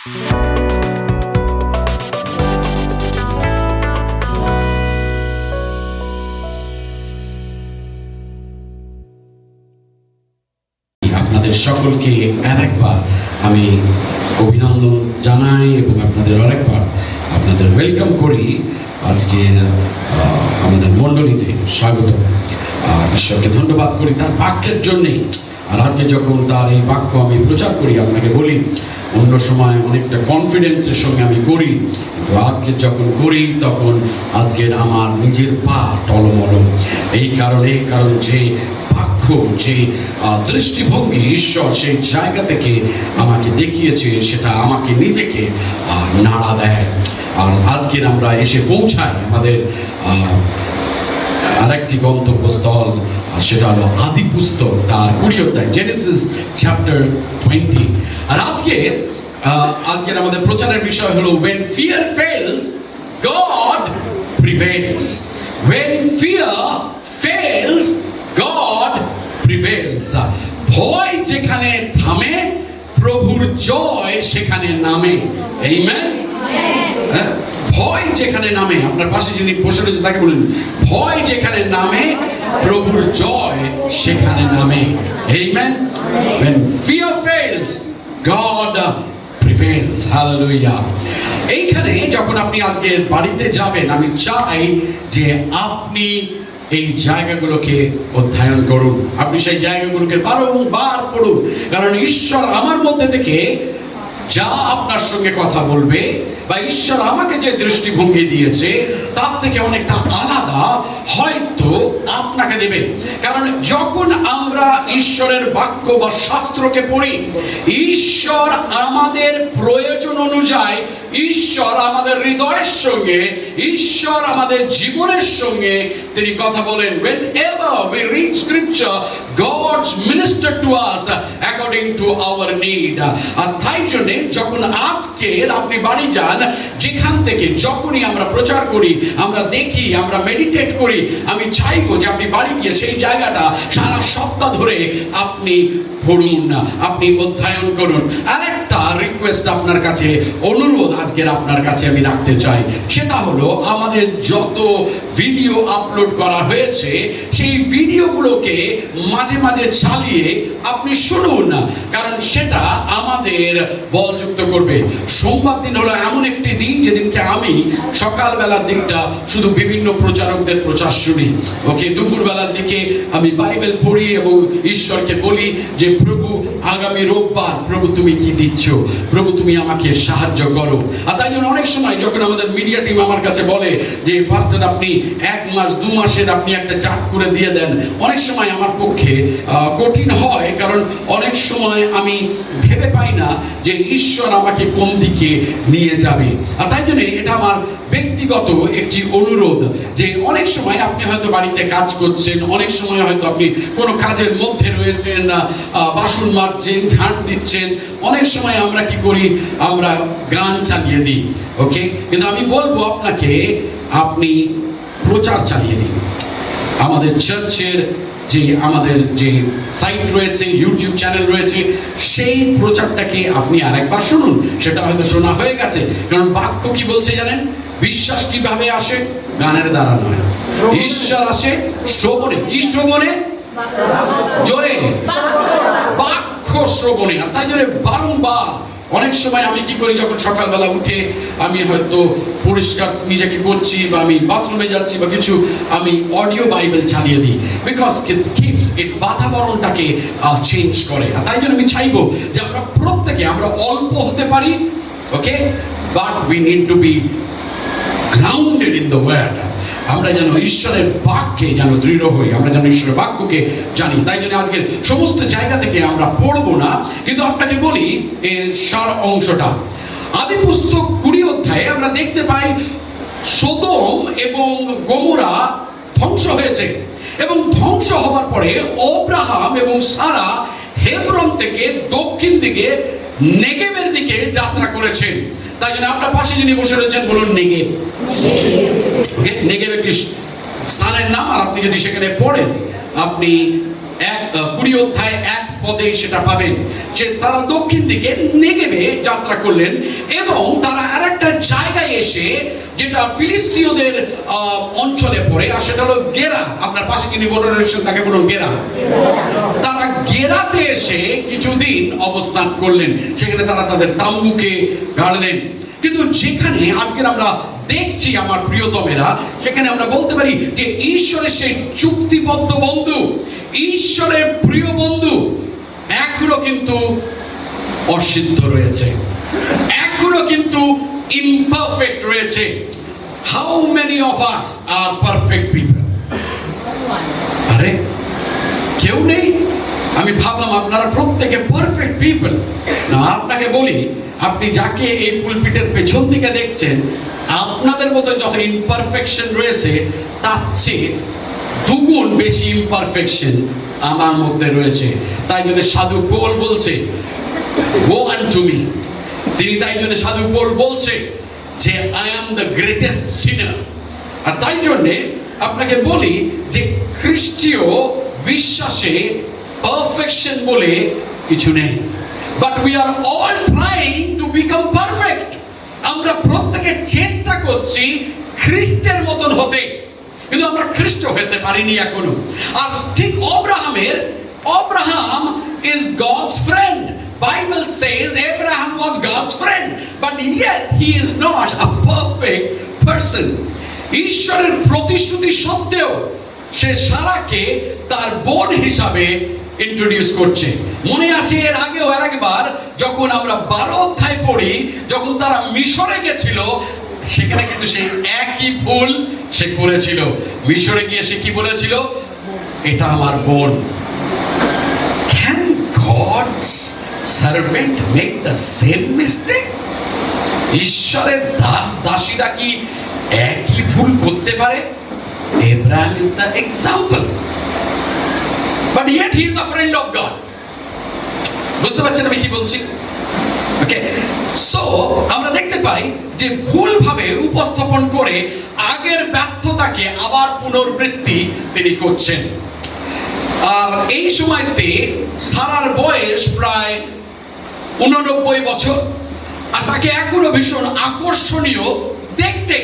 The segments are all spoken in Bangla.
আপনাদের সকলকে আরেকবার আমি অভিনন্দন জানাই এবং আপনাদের আরেকবার আপনাদের ওয়েলকাম করি আজকের আমাদের মণ্ডলীতে স্বাগত। ঈশ্বরকে ধন্যবাদ করি তার বাক্যের জন্যেই। আর আজকে যখন তার এই বাক্য আমি প্রচার করি, আপনাকে বলি অন্য সময় অনেকটা কনফিডেন্সের সঙ্গে আমি করি, কিন্তু আজকে যখন করি তখন আজকের আমার নিজের পা টলমল। কারণ যে বাক্য, যে দৃষ্টিভঙ্গি ঈশ্বর সেই জায়গা থেকে আমাকে দেখিয়েছে, সেটা আমাকে নিজেকে নাড়া দেয়। আর আজকের আমরা এসে পৌঁছাই আমাদের আরেকটি গন্তব্যস্থল, সেটা হলো আদি পুস্তক তার 20 অধ্যায়, জেনেসিস চ্যাপ্টার 20। আর আজকের আমাদের প্রচারের বিষয় হলো when fear fails God prevails. When fear fails God prevails. ভয় যেখানে থামে প্রভুর জয় সেখানে নামে। আমেন। ভয় যেখানে নামে, আপনার পাশে যিনি বসে রয়েছে তাকে বলুন, ভয় যেখানে নামে প্রভুর জয় সেখানে নামে। Amen. When fear fails God prevails. Hallelujah. এইখানে যখন আপনি আজকে বাড়িতে যাবেন, আমি চাই যে আপনি এই জায়গাগুলোকে অধ্যয়ন করুন, আপনি সেই জায়গাগুলোকে বারংবার পড়ুন। কারণ ঈশ্বর আমার মধ্যে থেকে যা আপনার সঙ্গে কথা বলবে, বা ঈশ্বর আমাকে যে দৃষ্টিভঙ্গি দিয়েছে তার থেকে অনেকটা আলাদা হয়তো আপনাকে দেবে। কারণ যখন আমরা ঈশ্বরের বাক্য বা শাস্ত্রকে পড়ি, ঈশ্বর আমাদের প্রয়োজন অনুযায়ী, ঈশ্বর আমাদের হৃদয়ের সঙ্গে, ঈশ্বর আমাদের জীবনের সঙ্গে তিনি কথা বলেন। Whenever we read scripture, God minister to us according to our need. আর তাই জন্য যখন আজকের আপনি বাড়ি যান, যেখান থেকে যখনই আমরা প্রচার করি, আমরা দেখি, আমরা মেডিটেট করি, আমি চাইবো যে আপনি বাড়ি গিয়ে সেই জায়গাটা সারা সপ্তাহ ধরে আপনি পড়ুন, আপনি অধ্যয়ন করুন। আরেকটা রিকোয়েস্ট আপনার কাছে, অনুরোধ আজকের আপনার কাছে আমি রাখতে চাই, সেটা হলো আমাদের যত ভিডিও আপলোড করা হয়েছে সেই ভিডিওগুলোকে মাঝে মাঝে চালিয়ে আপনি শুনুন, কারণ সেটা আমাদের বলযুক্ত করবে। সোমবার দিন হলো এমন একটি দিন যেদিনকে আমি সকালবেলার দিকটা শুধু বিভিন্ন প্রচারকদের প্রচার শুনি। দুপুরবেলার দিকে আমি বাইবেল পড়ি এবং ঈশ্বরকে বলি যে প্রভু আগামী রোববার, প্রভু তুমি কি দিচ্ছ, প্রভু তুমি আমাকে সাহায্য করো। আর তাই জন্য অনেক সময় যখন আমাদের মিডিয়া টিম আমার কাছে বলে যে পাস্টার আপনি 1 মাস 2 মাসের আপনি একটা চার্ট করে দিয়ে দেন, অনেক সময় আমার পক্ষে কঠিন হয়, কারণ অনেক সময় আমি ভেবে পাই না যে ঈশ্বর আমাকে কোন দিকে নিয়ে যাবে। আর তাই জন্য এটা আমার ব্যক্তিগত একটি অনুরোধ যে অনেক সময় আপনি হয়তো বাড়িতে কাজ করছেন, অনেক সময় হয়তো আপনি কোনো কাজের মধ্যে রয়েছেন, বাসন মাজছেন, ঝাঁট দিচ্ছেন, অনেক সময় আমরা কি করি, আমরা গান চালিয়ে দিই। কিন্তু আমি বলবো আপনাকে, আপনি প্রচার চালিয়ে দিন। আমাদের চার্চের আমাদের যে সাইট রয়েছে, ইউটিউব চ্যানেল রয়েছে, সেই প্রচারটাকে আপনি আরেকবার শুনুন। সেটা হয়তো শোনা হয়ে গেছে, কারণ বাক্য কি বলছে জানেন? বিশ্বাস কিভাবে আসে? গানের দ্বারা নয়, ঈশ্বর আসে শ্রবণে। কি শ্রবণে? জোরে, বাক্য শ্রবণে। আর তাই জন্য বারংবার অনেক সময় আমি কি করি, যখন সকালবেলা উঠে আমি হয়তো পরিষ্কার নিজেকে করছি বা আমি বাথরুমে যাচ্ছি বা কিছু, আমি অডিও বাইবেল চালিয়ে দিই, বিকজ ইট বাতাবরণটাকে চেঞ্জ করে। আর তাই জন্য আমি চাইবো যে আমরা প্রত্যেকে, আমরা অল্প হতে পারি, but we need to be grounded in the word. আমরা যেন ঈশ্বরের বাক্যে যেন দৃঢ় হই, আমরা যেন ঈশ্বরের বাক্যকে জানি। তাই জন্য আজকের সমস্ত জায়গা থেকে আমরা পড়বো না, কিন্তু আপনাকে বলি এর সার অংশটা। আদি পুস্তক 20 অধ্যায়ে আমরা দেখতে পাই সোদম এবং গমোরা ধ্বংস হয়েছে, এবং ধ্বংস হবার পরে আব্রাহাম এবং সারা হেব্রন থেকে দক্ষিণ দিকে নেগেবের দিকে যাত্রা করেছেন। তাই জন্য আপনার পাশে যিনি বসে রয়েছেন বলুন নেগেব। নেগেব একটি স্থানের নাম। আর আপনি যদি সেখানে পড়েন, আপনি 20 অধ্যায় 1 পদে সেটা পাবেন যে তারা দক্ষিণ দিকে নেগেবে যাত্রা করলেন এবং তারা আরেকটা জায়গায় এসে, যেটা ফিলিস্তিয়দের অঞ্চলে পড়ে, আর সেটা হলো গেরা। আপনার পাশে যিনি বর্ডার রয়েছেন তাকে বলুন গেরা। তারা গেরাতে এসে কিছুদিন অবস্থান করলেন, সেখানে তারা তাদের তাম্বুকে গাড়লেন। কিন্তু যেখানে আজকের আমরা দেখছি আমার প্রিয়তমেরা, সেখানে আমরা বলতে পারি যে ঈশ্বরের সেই চুক্তিবদ্ধ বন্ধু, ঈশ্বরের প্রিয় বন্ধু এখনো কিন্তু অসিদ্ধ রয়েছে, এখনো কিন্তু ইমপারফেক্ট রয়েছে। How many of us are perfect people? আরে কেউ নেই। আমি ভাবলাম আপনারা প্রত্যেকে পারফেক্ট পিপল। না, আপনাকে বলি, আপনি যাকে এই পুলপিটের পেছন দিকে দেখছেন, আপনাদের মতো যত ইমপারফেকশন রয়েছে, তার চেয়ে দুগুণ বেশি ইমপারফেকশন আমার মধ্যে রয়েছে। তাই জন্য সাধু পৌল বলছে, গো আনটু মি। তিনি তাই জন্য সাধু পৌল বলছে যে I am the greatest sinner. আর তাই জন্যে আপনাকে বলি যে খ্রিস্টীয় বিশ্বাসে পারফেকশন বলে কিছু নেই। But we are all trying to become perfect. আমরা প্রত্যেকে চেষ্টা করছি খ্রিস্টের মতন হতে, কিন্তু আমরা খ্রিস্ট হতে পারিনি এখনো। আর ঠিক Abraham is God's friend. Bible says Abraham was God's friend, but yet he is not a perfect person. ঈশ্বরের প্রতিশ্রুতি সত্ত্বেও সে সারাকে তার বোন হিসাবে ইন্ট্রোডিউস করছে। মনে আছে এর আগেও আর একবার যখন আমরা 12 অধ্যায় পড়ি, যখন তারা মিশরে গেছিল, সেখানে কিন্তু সেই একই ভুল সে করেছিল। মিশরে গিয়ে সে কি বলেছিল? এটা আমার বোন। Can God's servant make the same mistake? ঈশ্বরের দাস দাসীরা কি একই ভুল করতে পারে? Abraham is the example, but yet he is a friend of God. বুঝতে পারছেন আমি কি বলছি? ওকে, সো আমরা দেখতে পাই যে ভুলভাবে উপস্থাপন করে আগের ব্যর্থতাকে আবার পুনরাবৃত্তি তিনি করছেন। আর এই সময়তে সারার বয়স প্রায় 89 বছর, আর তাকে এখনো ভীষণ আকর্ষণীয় দেখতে।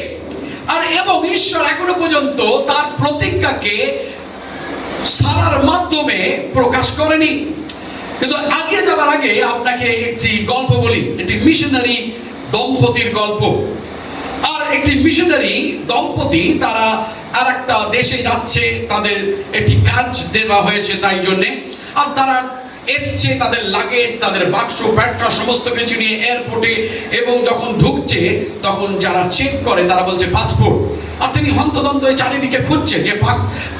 আর এবং ঈশ্বর এখনো পর্যন্ত তার প্রতিজ্ঞাকে সারার মাধ্যমে প্রকাশ করেনি। কিন্তু আগে যাবার আগে আপনাকে একটি গল্প বলি, একটি মিশনারি দম্পতির গল্প। আর একটি মিশনারি দম্পতি, তারা আর একটা দেশে যাচ্ছে, তাদের একটি কাজ দেওয়া হয়েছে তাই জন্যে। আর তারা এসছে তাদের লাগেজ, তাদের বাক্স ব্যাগটা সমস্ত কিছু নিয়ে এয়ারপোর্টে, এবং যখন ঢুকছে তখন যারা চেক করে তারা বলছে পাসপোর্ট। আর তিনি হন্তদন্ত চারিদিকে খুঁজছে যে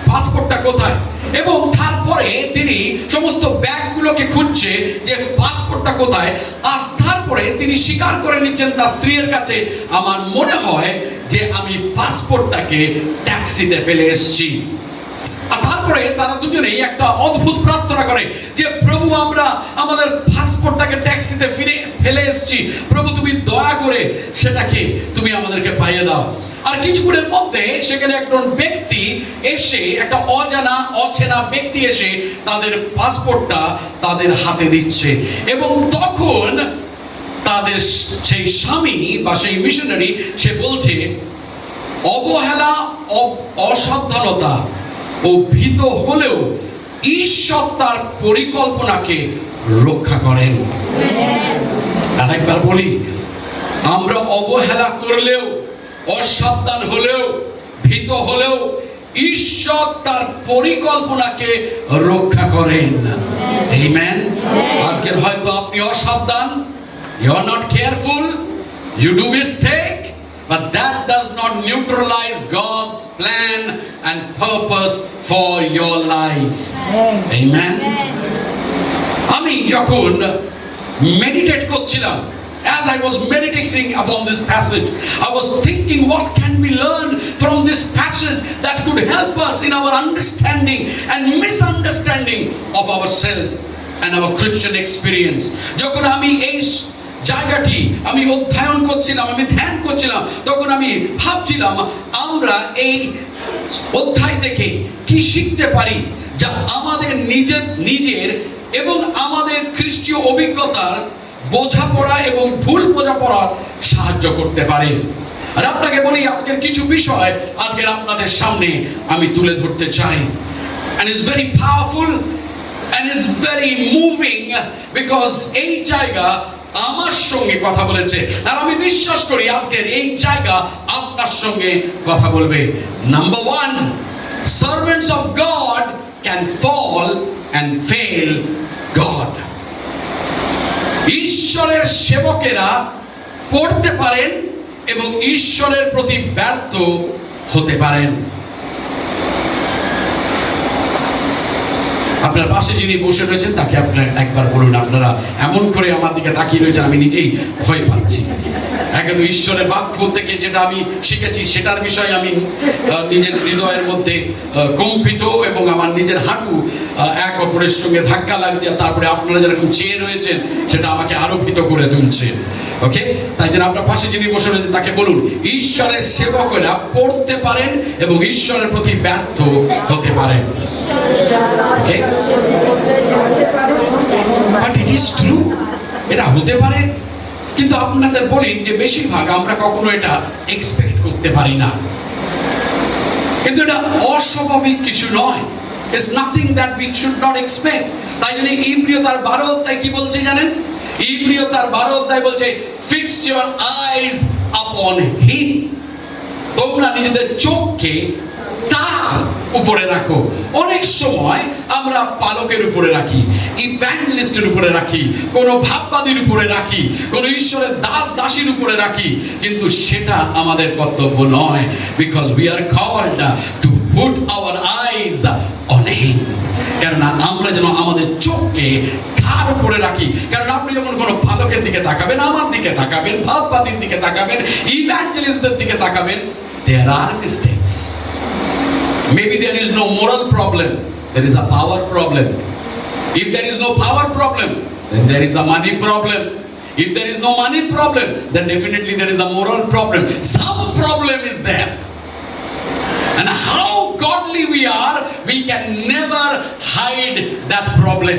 পাসপোর্টটা কোথায়, এবং তারপরে তিনি সমস্ত ব্যাগগুলোকে খুঁজছে যে পাসপোর্টটা কোথায়। আর তারপরে তিনি স্বীকার করে নিচ্ছেন তার স্ত্রীর কাছে, আমার মনে হয় যে আমি পাসপোর্টটাকে ট্যাক্সিতে ফেলে এসেছি। আর তারপরে তারা দুজনেই একটা অদ্ভুত প্রার্থনা করে যে প্রভু, আমরা আমাদের পাসপোর্টটাকে ট্যাক্সিতে ফেলে এসেছি, প্রভু তুমি দয়া করে সেটাকে তুমি আমাদেরকে পাইয়ে দাও। আর কিছুক্ষণের মধ্যে সেখানে একজন ব্যক্তি এসে, একটা অচেনা ব্যক্তি এসে তাদের পাসপোর্টটা তাদের হাতে দিচ্ছে। এবং তখন তাদের সেই স্বামী বা সেই মিশনারি সে বলছে, অবহেলা, অসাবধানতা ও ভীত হলেও ঈশ্বর তার পরিকল্পনাকে রক্ষা করেন। আরেকবার বলি, আমরা অবহেলা করলেও, অসাবধান হলেও, ভীত হলেও ঈশ্বর তার পরিকল্পনাকে রক্ষা করেন। আমেন। আজকে হয়তো আপনি অসাবধান, you are not careful, you do mistake, but that does not neutralize God's plan and purpose for your life. Amen. আমি যখন মেডিটেট করছিলাম, as I was meditating upon this passage, I was thinking, what can we learn from this passage that could help us in our understanding and misunderstanding of ourselves and our Christian experience. যখন আমি এই জায়গাটি আমি অধ্যয়ন করছিলাম, আমি ধ্যান করছিলাম, তখন আমি ভাবছিলাম আমরা এই অধ্যায় থেকে কি শিখতে পারি যা আমাদের নিজের এবং আমাদের খ্রিস্টীয় অভিজ্ঞতার বোঝাপড়া এবং ভুল বোঝাপড়ার সাহায্য করতে পারে। আর আপনাকে বলি, আজকের কিছু বিষয় আজকের আপনাদের সামনে আমি তুলে ধরতে চাই। And it's very powerful and it's very moving because এই জায়গা আমার সঙ্গে কথা বলেছে, আর আমি বিশ্বাস করি আজকের এই জায়গা আপনার সঙ্গে কথা বলবে। Number 1, servants of God can fall and fail God. ঈশ্বরের সেবকেরা পড়তে পারেন এবং ঈশ্বরের প্রতি ব্যর্থ হতে পারেন। আপনার পাশে যিনি বসে রয়েছেন তাকে আপনারা একবার বলুন, আপনারা এমন করে আমার দিকে তাকিয়ে রয়েছেন, আমি নিজেই ভয় পাচ্ছি। একে তো ঈশ্বরের বাক্য থেকে যেটা আমি শিখেছি সেটার বিষয়ে আমি নিজের হৃদয়ের মধ্যে কম্পিত, এবং আমার নিজের হাঁটু এক অপরের সঙ্গে ধাক্কা লাগছে। তারপরে আপনারা যেরকম চেয়ে রয়েছেন সেটা আমাকে আরো ভীত করে তুলছে। ওকে, তাই জন্য আপনার পাশে যিনি বসে রয়েছেন তাকে বলুন, ঈশ্বরের সেবকেরা পড়তে পারেন এবং ঈশ্বরের প্রতি ব্যর্থ হতে পারেন। ওকে, বাট ইট ইজ ট্রু, এটা হতে পারে। কিন্তু আপনাদের বলি যে বেশিরভাগ আমরা কখনো এটা এক্সপেক্ট করতে পারি না। কিন্তু এটা অস্বাভাবিক কিছু নয়। It's nothing that we should not expect. তাই জন্য ইব্রিয় তার 12 অধ্যায় কি বলছে জানেন? ইব্রিয় তার 12 অধ্যায় বলছে, fix your eyes upon him. তোমরা নিজেদের চোখকে তার উপরে রাখো। অনেক সময় আমরা পালকের উপরে রাখি, ইভাঞ্জেলিস্টের উপরে রাখি, কোন ভাববাদীর উপরে রাখি, কোন ঈশ্বরের দাস দাসীর উপরে রাখি, কিন্তু সেটা আমাদের কর্তব্য নয়। Because we are called to put our eyes on him. কেননা আমরা যেন আমাদের চোখকে তার উপরে রাখি। কারণ আপনি যখন কোনো পালকের দিকে তাকাবেন, আমার দিকে তাকাবেন, ভাববাদীর দিকে তাকাবেন, ইভাঞ্জেলিস্টদের দিকে তাকাবেন, there are mistakes. Maybe there is no moral problem, there is a power problem. If there is no power problem, then there is a money problem. If there is no money problem, then definitely there is a moral problem. Some problem is there. And how godly we are, we can never hide that problem.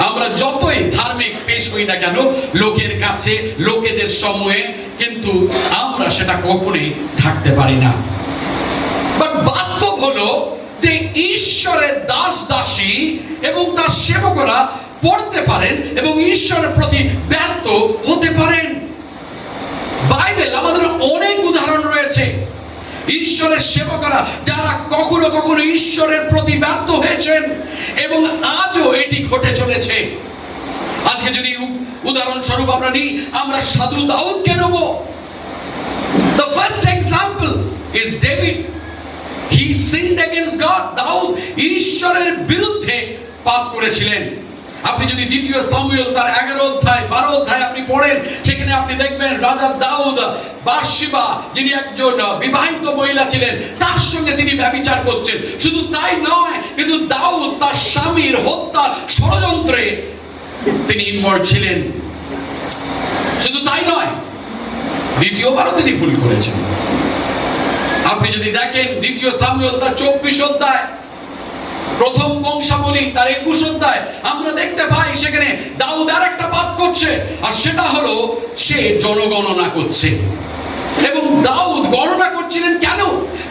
আমরা যতই ধার্মিক পেশ হই না কেন লোকের কাছে, লোকেদের সময়ে, কিন্তু আমরা সেটা কখনোই ঢাকতে পারি না। বাট বাস্তব হলো যে ঈশ্বরের দাস দাসী এবং তার সেবকরা পড়তে পারেন এবং ঈশ্বরের প্রতি ব্যর্থ হতে পারেন। বাইবেল আমাদের অনেক উদাহরণ রয়েছে ঈশ্বরের সেবকরা যারা কখনো কখনো ঈশ্বরের প্রতি ব্যর্থ হয়েছেন, এবং আজও এটি ঘটে চলেছে। আজকে যদি উদাহরণস্বরূপ আমরা নিই, আমরা সাধু দাউদকে নেব। The first example is David. He sinned against God. দাউদ ঈশ্বরের বিরুদ্ধে পাপ করেছিলেন। আপনি যদি দ্বিতীয় সামুয়েল তার 11 অধ্যায় 12 অধ্যায় আপনি পড়েন, সেখানে আপনি দেখবেন রাজা দাউদ বাথশিবা, যিনি একজন বিবাহিত মহিলা ছিলেন, তার সঙ্গে তিনি ব্যভিচার করছেন। শুধু তাই নয়, কিন্তু দাউদ তার স্বামীর হত্যার ষড়যন্ত্রে তিনি ইনভলভ ছিলেন। শুধু তাই নয়, দ্বিতীয়বারও তিনি ভুল করেছেন। আপনি যদি দেখেন দ্বিতীয় সামুয়েল তার 24 অধ্যায়, প্রথম বংশাবলী তার 21 অধ্যায়, আমরা দেখতে পাই সেখানে দাউদ আর একটা পাপ করছে, আর সেটা হলো সে জনগণনা করছে। এবং দাউদ গণনা করছিলেন কেন?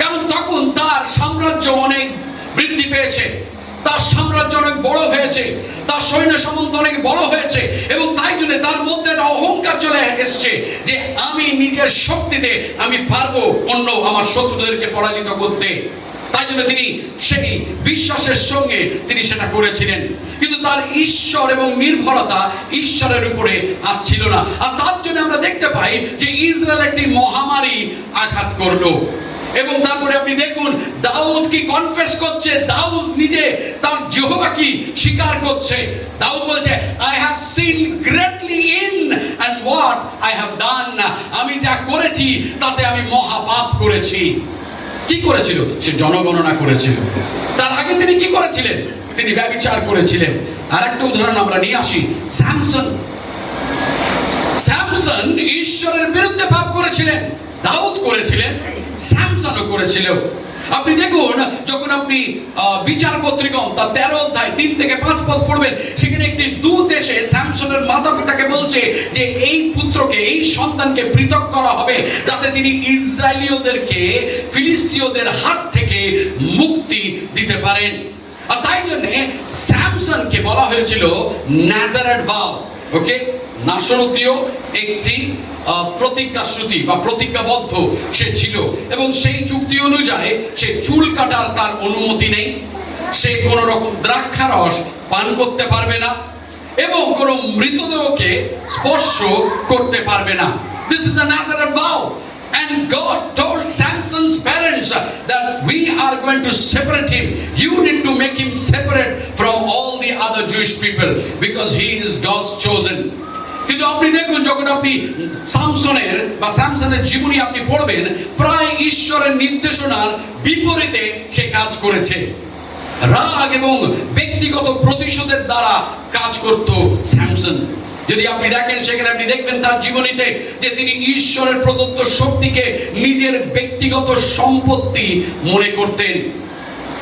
কারণ তখন তার সাম্রাজ্য অনেক বৃদ্ধি পেয়েছে, তার সাম্রাজ্য অনেক বড় হয়েছে, তার সৈন্য সামন্ত অনেক বড় হয়েছে, এবং তাই জন্য তার মধ্যে একটা অহংকার চলে এসেছে যে আমি নিজের শক্তিতে আমি পারবো অন্য আমার শত্রুদেরকে পরাজিত করতে। তাই জন্য তিনি সেই বিশ্বাসের সঙ্গে তিনি সেটা করেছিলেন, কিন্তু তার ঈশ্বর এবং নির্ভরতা ঈশ্বরের উপরে আর ছিল না। আর তার জন্য আমরা দেখতে পাই যে ইসরায়েল একটি মহামারী আঘাত করলো। এবং তারপরে আপনি দেখুন দাউদ কি কনফেস করছে, দাউদ নিজে তার যেহোবা কি স্বীকার করছে। দাউদ বলছে, I have sinned greatly in and what I have done. আমি যা করেছি তাতে আমি মহাপাপ করেছি। কি করেছিল? সে জনগণনা করেছিল। তার আগে তিনি কি করেছিলেন? তিনি ব্যভিচার করেছিলেন। আর একটা উদাহরণ আমরা নিয়ে আসি, স্যামসন। স্যামসন ঈশ্বরের বিরুদ্ধে পাপ করেছিলেন, দাউদ করেছিলেন, স্যামসনও করেছিল। আপনি দেখুন, যখন আপনি বিচার পত্রিকা তার 13 অধ্যায় 3 থেকে 5 পদ পড়বেন, সেখানে একটি দূত এসে স্যামসনের মাতা পিতাকে বলছে যে এই পুত্রকে, এই সন্তানকে পৃথক করা হবে যাতে তিনি ইসরায়েলীয়দেরকে ফিলিস্তীয়দের হাত থেকে মুক্তি দিতে পারেন। আর তাই জন্য স্যামসনকে বলা হয়েছিল নাজারেথ ভাও। ওকে, নাসরতীয় একটি প্রতিজ্ঞাশ্রুতি বা প্রতিজ্ঞাবদ্ধ সে ছিল, এবং সেই চুক্তি অনুযায়ী সে চুল কাটার তার অনুমতি নেই, সে কোন রকম দ্রাক্ষারস পান করতে পারবে না, এবং কোন মৃতদেহকে স্পর্শ করতে পারবে না। This is the Nazareth vow. And God told Samson's parents that we are going to separate him. You need to make him separate from all the other Jewish people because he is God's chosen. কিন্তু আপনি দেখুন, যখন আপনি স্যামসনের জীবনী আপনি পড়বেন, প্রায় ঈশ্বরের নির্দেশনার বিপরীতে সে কাজ করেছে। রাগ এবং ব্যক্তিগত প্রতিশোধের দ্বারা কাজ করত স্যামসন। যদি আপনি দেখেন, সেখানে আপনি দেখবেন তার জীবনীতে যে তিনি ঈশ্বরের প্রদত্ত শক্তিকে নিজের ব্যক্তিগত সম্পত্তি মনে করতেন,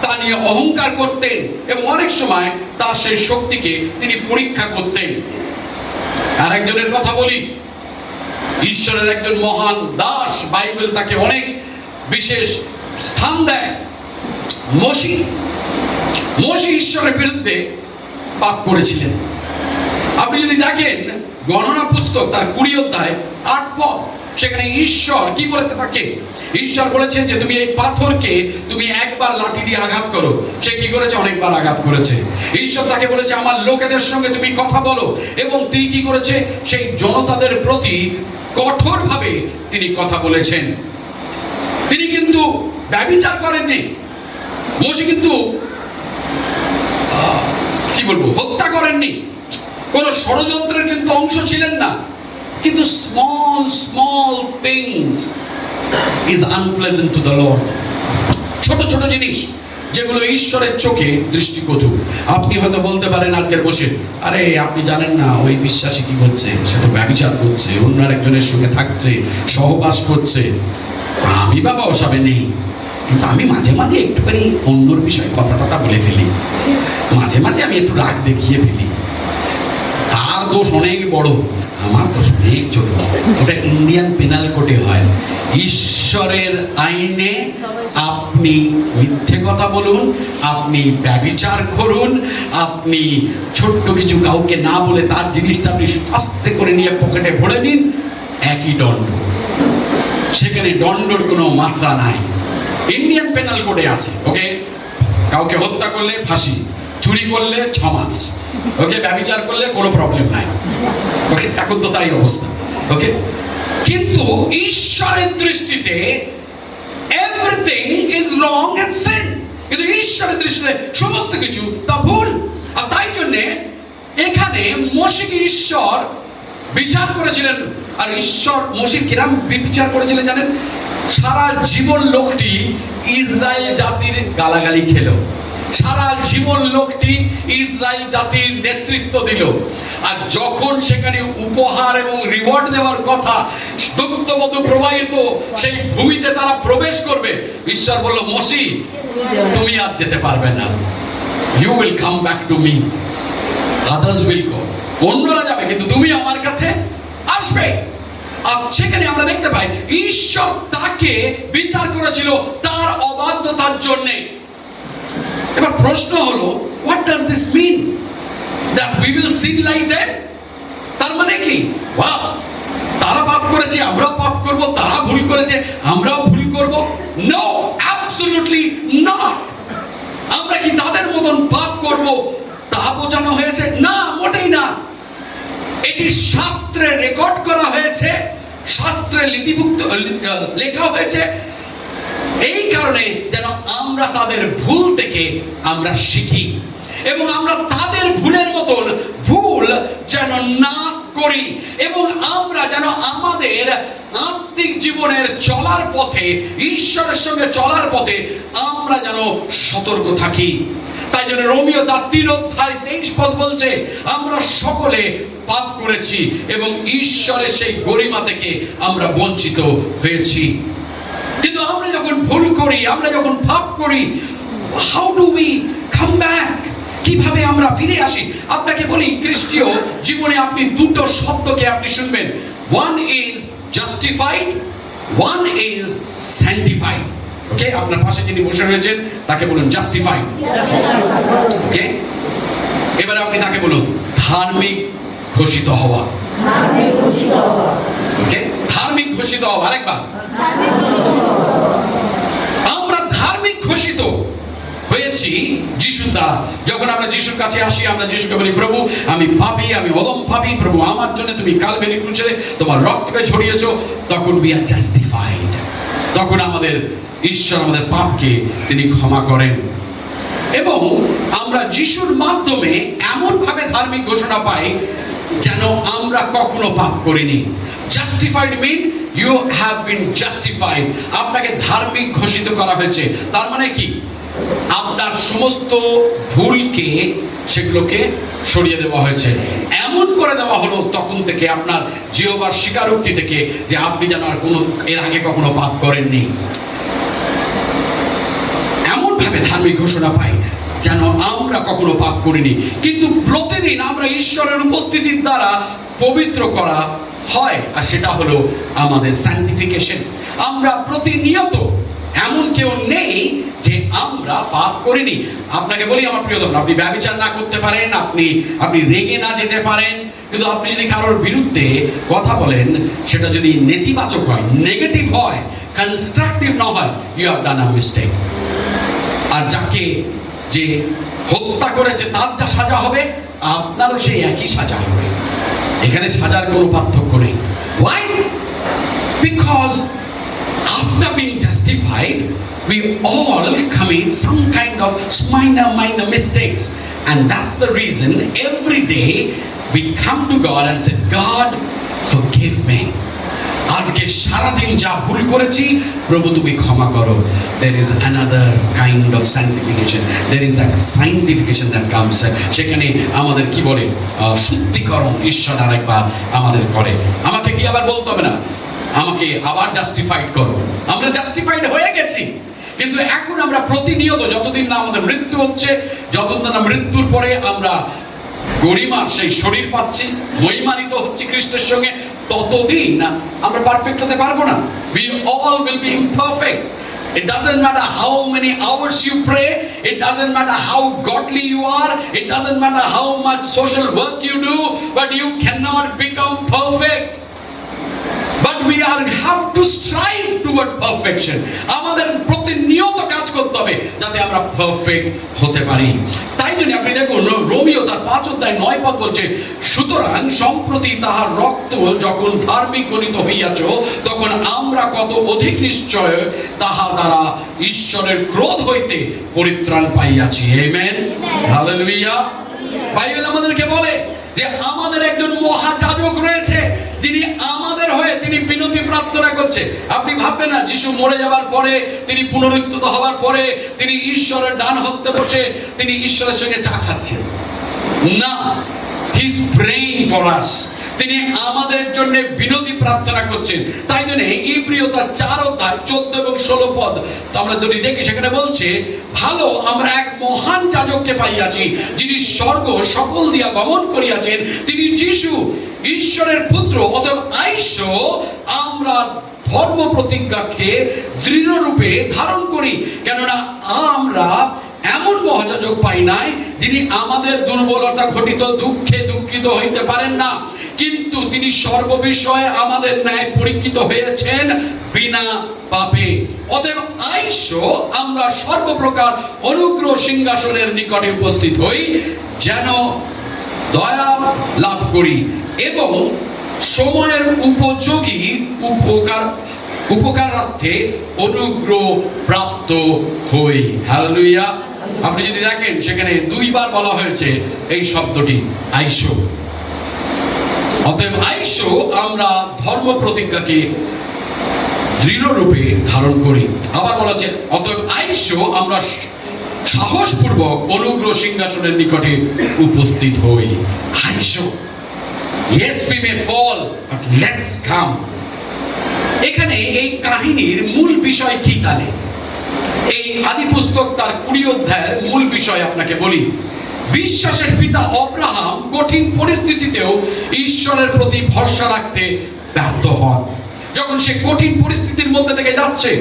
তা নিয়ে অহংকার করতেন, এবং অনেক সময় তার সেই শক্তিকে তিনি পরীক্ষা করতেন। আর একজনের কথা বলি, ঈশ্বরের একজন মহান দাস, বাইবেল তাকে অনেক বিশেষ স্থান দেয়, মোশি। ঈশ্বরের বিরুদ্ধে পাপ করেছিলেন। আপনি যদি দেখেন গণনা পুস্তক তার 20 অধ্যায় 8 পদ, সেখানে ঈশ্বর কি বলেছে তাকে? ঈশ্বর বলেছেন যে তুমি এই পাথরকে তুমি একবার লাঠি দিয়ে আঘাত করো। সে কি করেছে? অনেকবার আঘাত করেছে। ঈশ্বর তাকে বলেছে আমার লোকেদের সঙ্গে তুমি কথা বলো, এবং তিনি কি করেছে? সেই জনতাদের প্রতি কঠোরভাবে তিনি কথা বলেছেন। তিনি কিন্তু ব্যভিচার করেননি। মোশে কিন্তু কি বলবো, হত্যা করেননি, কোন ষড়যন্ত্রের কিন্তু অংশ ছিলেন না। কিন্তু small things is unpleasant to the Lord. ছোট ছোট জিনিস যেগুলো ঈশ্বরের চোখে দৃষ্টিকটু। আপনি হয়তো বলতে পারেন আজকের বসে, আরে আপনি জানেন না ওই বিশ্বাসী কি করছে, সে তো ব্যভিচার করছে, অন্য আরেকজনের সঙ্গে থাকছে, সহবাস করছে। আমি বাবা ওসবে নেই, কিন্তু আমি মাঝে মাঝে একটুখানি অন্যর বিষয়ে কথা বলে ফেলি, মাঝে মাঝে আমি একটু রাগ দেখিয়ে ফেলি। তার দোষ অনেক বড়, আমার দোষ অনেক ছোট। ওটা ইন্ডিয়ান পেনাল কোডে হয়। ঈশ্বরের আইনে আপনি মিথ্যে কথা বলুন, আপনি ব্যভিচার করুন, আপনি ছোট্ট কিছু কাউকে না বলে তার জিনিসটা আপনি আস্তে করে নিয়ে পকেটে ভরে নিন, একই দণ্ড। সেখানে দণ্ডর কোনো মাত্রা নাই। ইন্ডিয়ান পেনাল কোডে আছে। ওকে, কাউকে হত্যা করলে ফাঁসি, চুরি করলে 6 মাস, ওকে, ব্যভিচার করলে কোনো প্রবলেম নাই। ওকে, এখন তো তাই অবস্থা। ওকে, কিন্তু ঈশ্বরের দৃষ্টিতে everything is wrong and sin. কিন্তু ঈশ্বরের দৃষ্টিতে সমস্ত কিছু তা ভুল। আর তাই জন্যে এখানে মোশেকে ঈশ্বর বিচার করেছিলেন। আর ঈশ্বর মোশে কিরাম বিচার করেছিলেন জানেন? সারা জীবন লোকটি ইসরায়েল জাতির গালাগালি খেলো, সারা জীবন লোকটি ইসরায়েল জাতির নেতৃত্ব দিল। আর যখন সেখানে উপহার এবং রিওয়ার্ড দেওয়ার কথা, দুগ্ধমধু প্রবাহিত সেই ভূমিতে তারা প্রবেশ করবে, ঈশ্বর বলল মোশে তুমি আজ যেতে পারবে না, you will come back to me, others will go. অন্যরা যাবে, কিন্তু তুমি আমার কাছে আসবে। আর সেখানে আমরা দেখতে পাই ঈশ্বর তাকে বিচার করেছিল তার অবাধ্যতার জন্য। এবার প্রশ্ন হলো, what does this mean that we will sin like them? তার মানে কি? ওয়াও, তারা পাপ করেছে আমরাও পাপ করব, তারা ভুল করেছে আমরাও ভুল করব? No, absolutely not. আমরা কি তাদের মতন পাপ করব তা বোঝানো হয়েছে? না, মোটেই না। এটি শাস্ত্রে রেকর্ড করা হয়েছে, শাস্ত্রে লিপিবদ্ধ লেখা হয়েছে এই কারণে যেন আমরা তাদের ভুল থেকে আমরা শিখি, এবং আমরা তাদের ভুলের মতন ভুল যেন না করি, এবং আমরা যেন আমাদের আত্মিক জীবনের চলার পথে, ঈশ্বরের সঙ্গে চলার পথে আমরা যেন সতর্ক থাকি। তাই জন্য রোমীয় তার 3 অধ্যায় 23 পদ বলছে, আমরা সকলে পাপ করেছি এবং ঈশ্বরের সেই গরিমা থেকে আমরা বঞ্চিত হয়েছি। কিন্তু আমরা যখন ভুল করি, আমরা যখন পাপ করি, how do we come back? কিভাবে আমরা ফিরে আসি? আপনাকে বলি, খ্রিস্টীয় জীবনে আপনি দুটো শব্দকে আপনি শুনবেন। One is justified, one is sanctified. Okay, আপনার পাশে যিনি বসে রয়েছেন তাকে বলুন জাস্টিফাইড। ওকে, এবারে আপনি তাকে বলুন ধার্মিক ঘোষিত হওয়া। ওকে, ধার্মিক ঘোষিত হওয়া। আরেকবার, আমরা ধার্মিক ঘোষিত হয়েছি যিশুর দ্বারা। যখন আমরা যিশুর কাছে আসি, আমরা যিশুকে বলি, প্রভু আমি পাপী, আমি অদম পাপী, প্রভু আমার জন্য তুমি কালভারি ক্রুশে তোমার রক্তকে ছড়িয়েছো, তখন we are justified। তখন আমাদের ঈশ্বর আমাদের পাপকে তিনি ক্ষমা করেন এবং আমরা যিশুর মাধ্যমে এমন ভাবে ধার্মিক ঘোষণা পাই যেন আমরা কখনো পাপ করিনি। Justified mean you have been justified. আপনাকে ধার্মিক ঘোষিত করা হয়েছে। তার মানে কি? আপনার সমস্ত ভুলকে সেগুলোকে সরিয়ে দেওয়া হয়েছে। এমন করে দেওয়া হলো তখন থেকে আপনার জিহ্বার স্বীকারোক্তি থেকে যে আপনি যেন আর কোনো এর আগে কখনো পাপ করেননি। এমন ভাবে ধার্মিক ঘোষণা পাই যেন আমরা কখনো পাপ করিনি। কিন্তু প্রতিদিন আমরা ঈশ্বরের উপস্থিতির দ্বারা পবিত্র করা হয়, আর সেটা হলো আমাদের স্যান্টিফিকেশন। আমরা প্রতিনিয়ত, এমন কেউ নেই যে আমরা পাপ করিনি। আপনাকে বলি আমার প্রিয়তম, আপনি ব্যভিচার না করতে পারেন, আপনি রেগে না যেতে পারেন, কিন্তু আপনি যদি কারোর বিরুদ্ধে কথা বলেন, সেটা যদি নেতিবাচক হয়, নেগেটিভ হয়, কনস্ট্রাকটিভ না হয়, you have done a mistake. আর যাকে যে হত্যা করেছে তার যা সাজা হবে, আপনারও সেই একই সাজা হবে। এখানে সাজার কোনো পার্থক্য নেই। Why? Because after being justified, we all commit some kind of minor mistakes, and that's the reason every day we come to God and say, God, forgive me. আজকে সারাদিন যা ভুল করেছি, প্রভু তুমি ক্ষমা করো। There is another kind of sanctification. There is a sanctification that comes. সেখানে আমাদের কি বলে, শুদ্ধিকরণ ঈশ্বর আরেকবার আমাদের করে। আমাকে কি আবার বলতে হবে না, আমাকে আবার জাস্টিফাইড করো। আমরা জাস্টিফাইড হয়ে গেছি, কিন্তু এখন আমরা প্রতিনিয়ত, যতদিন না আমাদের মৃত্যু হচ্ছে, যতদিন না মৃত্যুর পরে আমরা গরিমার সেই শরীর পাচ্ছি, মহিমানিত হচ্ছি খ্রিস্টের সঙ্গে, ততদিন আমরা পারফেক্ট হতে পারবো না। We all will be imperfect. It doesn't matter how many hours you pray, it doesn't matter how godly you are, it doesn't matter how much social work you do, but you cannot become perfect. But we have to strive toward perfection. আমাদের প্রতিনিয়ত কাজ করতে হবে যাতে আমরা পারফেক্ট হতে পারি। তাই জন্য আপনি দেখুন, রোমিও তার 5 অধ্যায় 9 পদ বলছে, সুতরাং সম্প্রতি তাহার রক্ত যখন ধার্মিক গণিত হইয়াছ, তখন আমরা কত অধিক নিশ্চয় তাহার দ্বারা ঈশ্বরের ক্রোধ হইতে পরিত্রাণ পাইয়াছি। Amen, hallelujah. বাইবেল আমাদেরকে বলে যে আমাদের একজন মহাযাজক রয়েছে, যিনি আমাদের হয়ে তিনি বিনতি প্রার্থনা করছে। আপনি ভাববেন না যিশু মরে যাওয়ার পরে, তিনি পুনরুত্থিত হওয়ার পরে তিনি ঈশ্বরের ডান হস্তে বসে তিনি ঈশ্বরের সঙ্গে চা খাচ্ছেন। না, he is praying for us. তিনি আমাদের জন্য বিনতি প্রার্থনা করছেন। তাই জন্য ইব্রিয় তার 4 অধ্যায় 14 এবং 16 পদ আমরা যদি দেখি, সেখানে বলছে, ভালো আমরা এক মহান যাজককে পাইয়াছি, যিনি স্বর্গ সকল দিয়া গমন করিয়াছেন, তিনি যিশু ঈশ্বরের পুত্র। অতএব আইসো আমরা ধর্ম প্রতিজ্ঞাকে দৃঢ় রূপে ধারণ করি, কেননা আমরা এমন মহাযাজক পাই নাই যিনি আমাদের দুর্বলতা ঘটিত দুঃখে দুঃখিত হইতে পারেন না, কিন্তু তিনি সর্ববিষয়ে আমাদের ন্যায় পরীক্ষিত হয়েছেন বিনা পাপে। অতএব আইসো আমরা সর্বপ্রকার অনুগ্রহ সিংহাসনের নিকটে উপস্থিত হই, যেন দয়া লাভ করি এবং সময়ের উপযোগী উপকারার্থে অনুগ্রহ প্রাপ্ত হই। হালেলুয়া। আপনি যদি দেখেন, সেখানে 2 বার বলা হয়েছে এই শব্দটি আইসো। অতএব আইসো আমরা ধর্ম প্রতিজ্ঞাকে দৃঢ় রূপে ধারণ করি। আবার বলা হচ্ছে, অতএব আইসো আমরা সাহসপূর্বক অনুগ্রহ সিংহাসনের নিকটে উপস্থিত হই। আইসো। Yes, we may fall, but let's come. এখানে এই কাহিনীর মূল বিষয় কি তাহলে? এই আদি পুস্তক তার 20 অধ্যায়ের মূল বিষয় আপনাকে বলি। বিশ্বাসের পিতা আব্রাহাম কঠিন পরিস্থিতিতেও ঈশ্বরের প্রতি ভরসা রাখতে ব্যর্থ হন। যখন সে কঠিন পরিস্থিতির মধ্যে থেকে যাচ্ছে,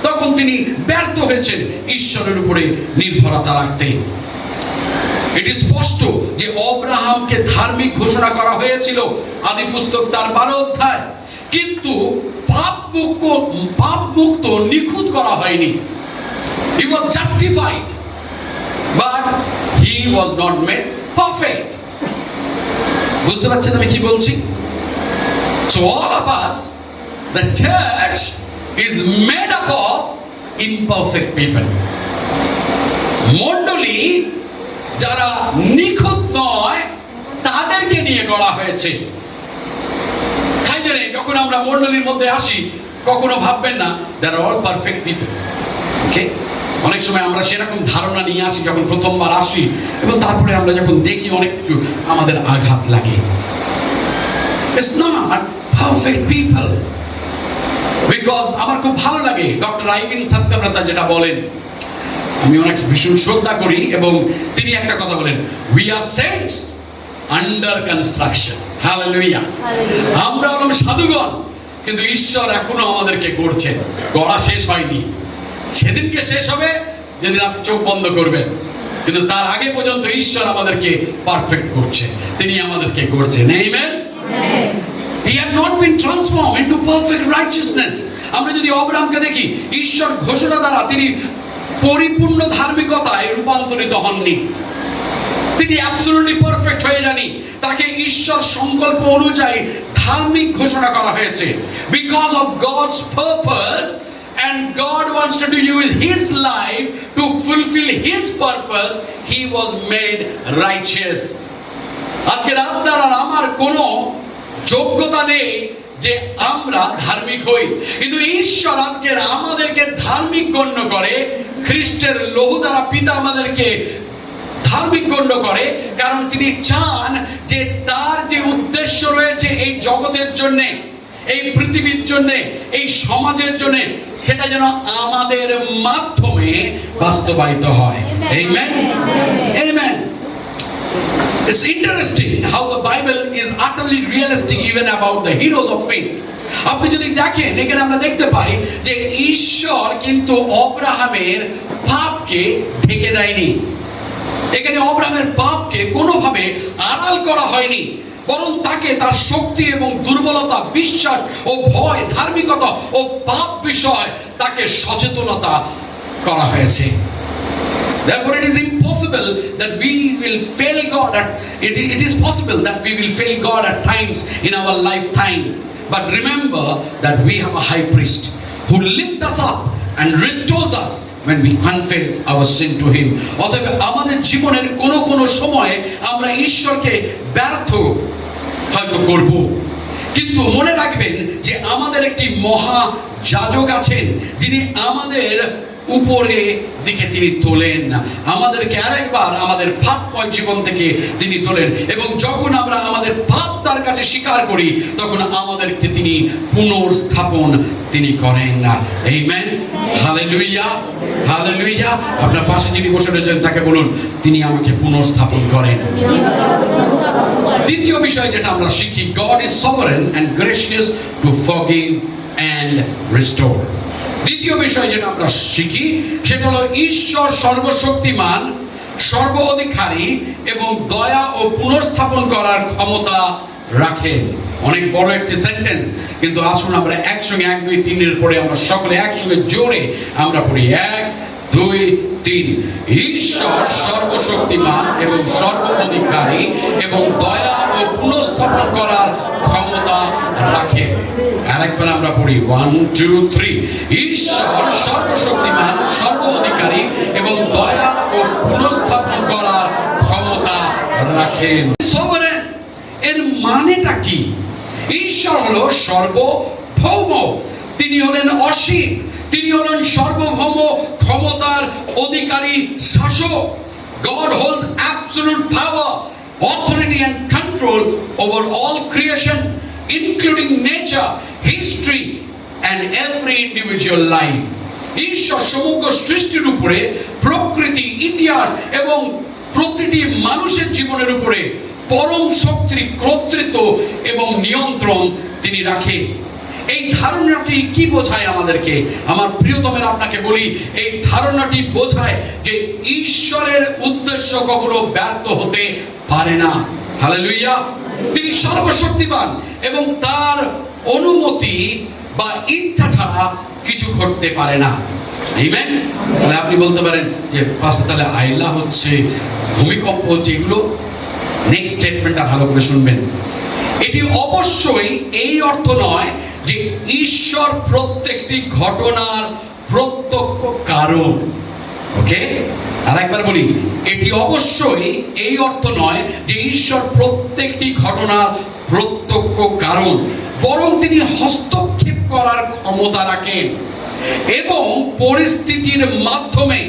তখন তিনি ব্যর্থ হয়েছেন ঈশ্বরের উপরে নির্ভরতা রাখতে। এটি স্পষ্ট যে আব্রাহামকে ধার্মিক ঘোষণা করা হয়েছিল আদি পুস্তক তার 12 অধ্যায়, কিন্তু পাপ মুক্ত নিখুঁত করা হয়নি। He was justified, but he was not made perfect. বুঝতে পারছেন আমি কি বলছি? So all of us, the church is made up of imperfect people. মণ্ডলী যারা নিখুঁত নয় তাদেরকে নিয়ে গড়া হয়েছে। তাই জন্য যখন আমরা মণ্ডলীর মধ্যে আসি, কখনো ভাববেন না they are all perfect people. Okay? অনেক সময় আমরা সেরকম ধারণা নিয়ে আসি যখন প্রথমবার আসি, এবং তারপরে আমরা যখন দেখি অনেক কিছু আমাদের আঘাত লাগে। It's not perfect people. Because আমার খুব ভালো লাগে ডক্টর আইভিন সত্যব্রতা যেটা বলেন, আমি ওনাকে ভীষণ শ্রদ্ধা করি, এবং তিনি একটা কথা বলেন, we are saints under construction. Hallelujah. আমরা হলাম সাধুগণ, কিন্তু ঈশ্বর এখনো আমাদেরকে গড়ছেন। গড়া শেষ হয়নি, সেদিনকে শেষ হবে যেদিন আপনি চোখ বন্ধ করবেন, কিন্তু তার আগে পর্যন্ত ঈশ্বর আমাদেরকে পারফেক্ট করছে, তিনি আমাদেরকে গড়ছেন। Amen. He had not been transformed into perfect righteousness. আমরা যদি আব্রাহামকে দেখি, ঈশ্বর ঘোষণা দ্বারা তিনি পরিপূর্ণ ধার্মিকতায় রূপান্তরিত হননি। তিনি অ্যাবসলিউটলি পারফেক্ট হয়ে যাননি, তাকে ঈশ্বর সংকল্প অনুযায়ী ধার্মিক ঘোষণা করা হয়েছে। Because of God's purpose, and God wants to use his life to fulfill his purpose, he was made righteous. আজকে আপনার আর আমার কোনো যোগ্যতা নেই যে আমরা ধার্মিক হই, কিন্তু ঈশ্বর আজকে আমাদেরকে ধার্মিক গণ্য করে। খ্রিস্টের লহু দ্বারা পিতা আমাদেরকে ধার্মিক গণ্য করে, কারণ তিনি চান যে তার যে উদ্দেশ্য রয়েছে এই জগতের জন্য, এই পৃথিবীর জন্য, এই সমাজের জন্য, সেটা যেন আমাদের মাধ্যমে বাস্তবায়িত হয়। Amen. Amen. It's interesting how the Bible is utterly realistic even about the heroes of faith. আপনি যদি দেখেন, এখানে আমরা দেখতে পাই যে ঈশ্বর কিন্তু আব্রাহামের পাপকে ঢেকে দেয়নি। এখানে আব্রাহামের পাপকে কোনোভাবে আড়াল করা হয়নি, বরং তাকে তার শক্তি এবং দুর্বলতা, বিশ্বাস ও ভয়, ধার্মিকতা ও পাপ বিষয় তাকে সচেতনতা করা হয়েছে। Therefore, it is impossible that we will fail God it is possible that we will fail God at times in our lifetime. But remember that we have a high priest who lifts us up and restores us when we confess our sin to him. অতএব আমাদের জীবনের কোনো সময়ে আমরা ঈশ্বরকে ব্যর্থ হয়তো করব, কিন্তু মনে রাখবেন যে আমাদের একটি মহা যাজক আছেন, যিনি আমাদের উপরে দিকে তিনি তোলেন, আমাদেরকে আরেকবার আমাদের পাপময় জীবন থেকে তিনি তোলেন, এবং যখন আমরা আমাদের পাপ তার কাছে স্বীকার করি, তখন আমাদেরকে তিনি পুনর্স্থাপন তিনি করেন না। আমেন। হালেলুয়া। হালেলুয়া। আপনার পাশে যিনি বসে রয়েছেন তাকে বলুন, তিনি আমাকে পুনর্স্থাপন করেন। দ্বিতীয় বিষয় যেটা আমরা শিখি, God is sovereign and gracious to forgive and restore. দ্বিতীয় বিষয় যেটা আমরা শিখি সেটা হলো ঈশ্বর সর্বশক্তিমান, সর্ব অধিকারী এবং দয়া ও পুনর্স্থাপন করার ক্ষমতা রাখেন। অনেক বড় একটি সেন্টেন্স, কিন্তু আসুন আমরা একসঙ্গে 1 2 3 এর পরে আমরা সকলে একসঙ্গে জোরে আমরা পড়ি। 1 2 3। ঈশ্বর সর্বশক্তিমান এবং সর্ব অধিকারী এবং দয়া ও পুনর্স্থাপন করার ক্ষমতা রাখেন। আরেকবার আমরা পড়ি 1 2 3। ঈশ্বর সর্বশক্তিমান, সর্ব অধিকারী এবং দয়া ও পুনর্স্থাপন করার ক্ষমতা রাখেন। সবরেন এর মানেটা কি? ঈশ্বর হলো সর্বভৌম, তিনি হলেন অসীম, তিনি হলেন সার্বভৌম ক্ষমতার অধিকারী শাসক। God holds absolute power, authority and control over all creation, including nature, history and every individual life. ঈশ্বর সমগ্র সৃষ্টির উপরে, প্রকৃতি, ইতিহাস এবং প্রতিটি মানুষের জীবনের উপরে পরম শক্তির কর্তৃত্ব এবং নিয়ন্ত্রণ তিনি রাখেন। এই ধারণাটি কি বোঝায় আমাদেরকে? আমার প্রিয়তমের আপনাকে বলি, এই ধারণাটি বোঝায় যে ঈশ্বরের উদ্দেশ্য কখনো ব্যর্থ হতে পারে না। হালেলুয়া! তিনি সর্বশক্তিমান এবং তার অনুমতি বা ইচ্ছা ছাড়া কিছু ঘটতে পারে না। আমেন। তাহলে আপনি বলতে পারেন যে পাস্টার, তাহলে আইলা হচ্ছে, ভূমিকম্প হচ্ছে, এগুলো নেক্সট স্টেটমেন্টটা ভালো করে শুনবেন। এটি অবশ্যই এই অর্থ নয় যে ঈশ্বর প্রত্যেকটি ঘটনার প্রত্যক্ষ কারণ। ওকে, আর একবার বলি, এটি অবশ্যই এই অর্থ নয় যে ঈশ্বর প্রত্যেকটি ঘটনার প্রত্যক্ষ কারণ, বরং তিনি হস্তক্ষেপ করার ক্ষমতা রাখেন এবং পরিস্থিতির মাধ্যমে,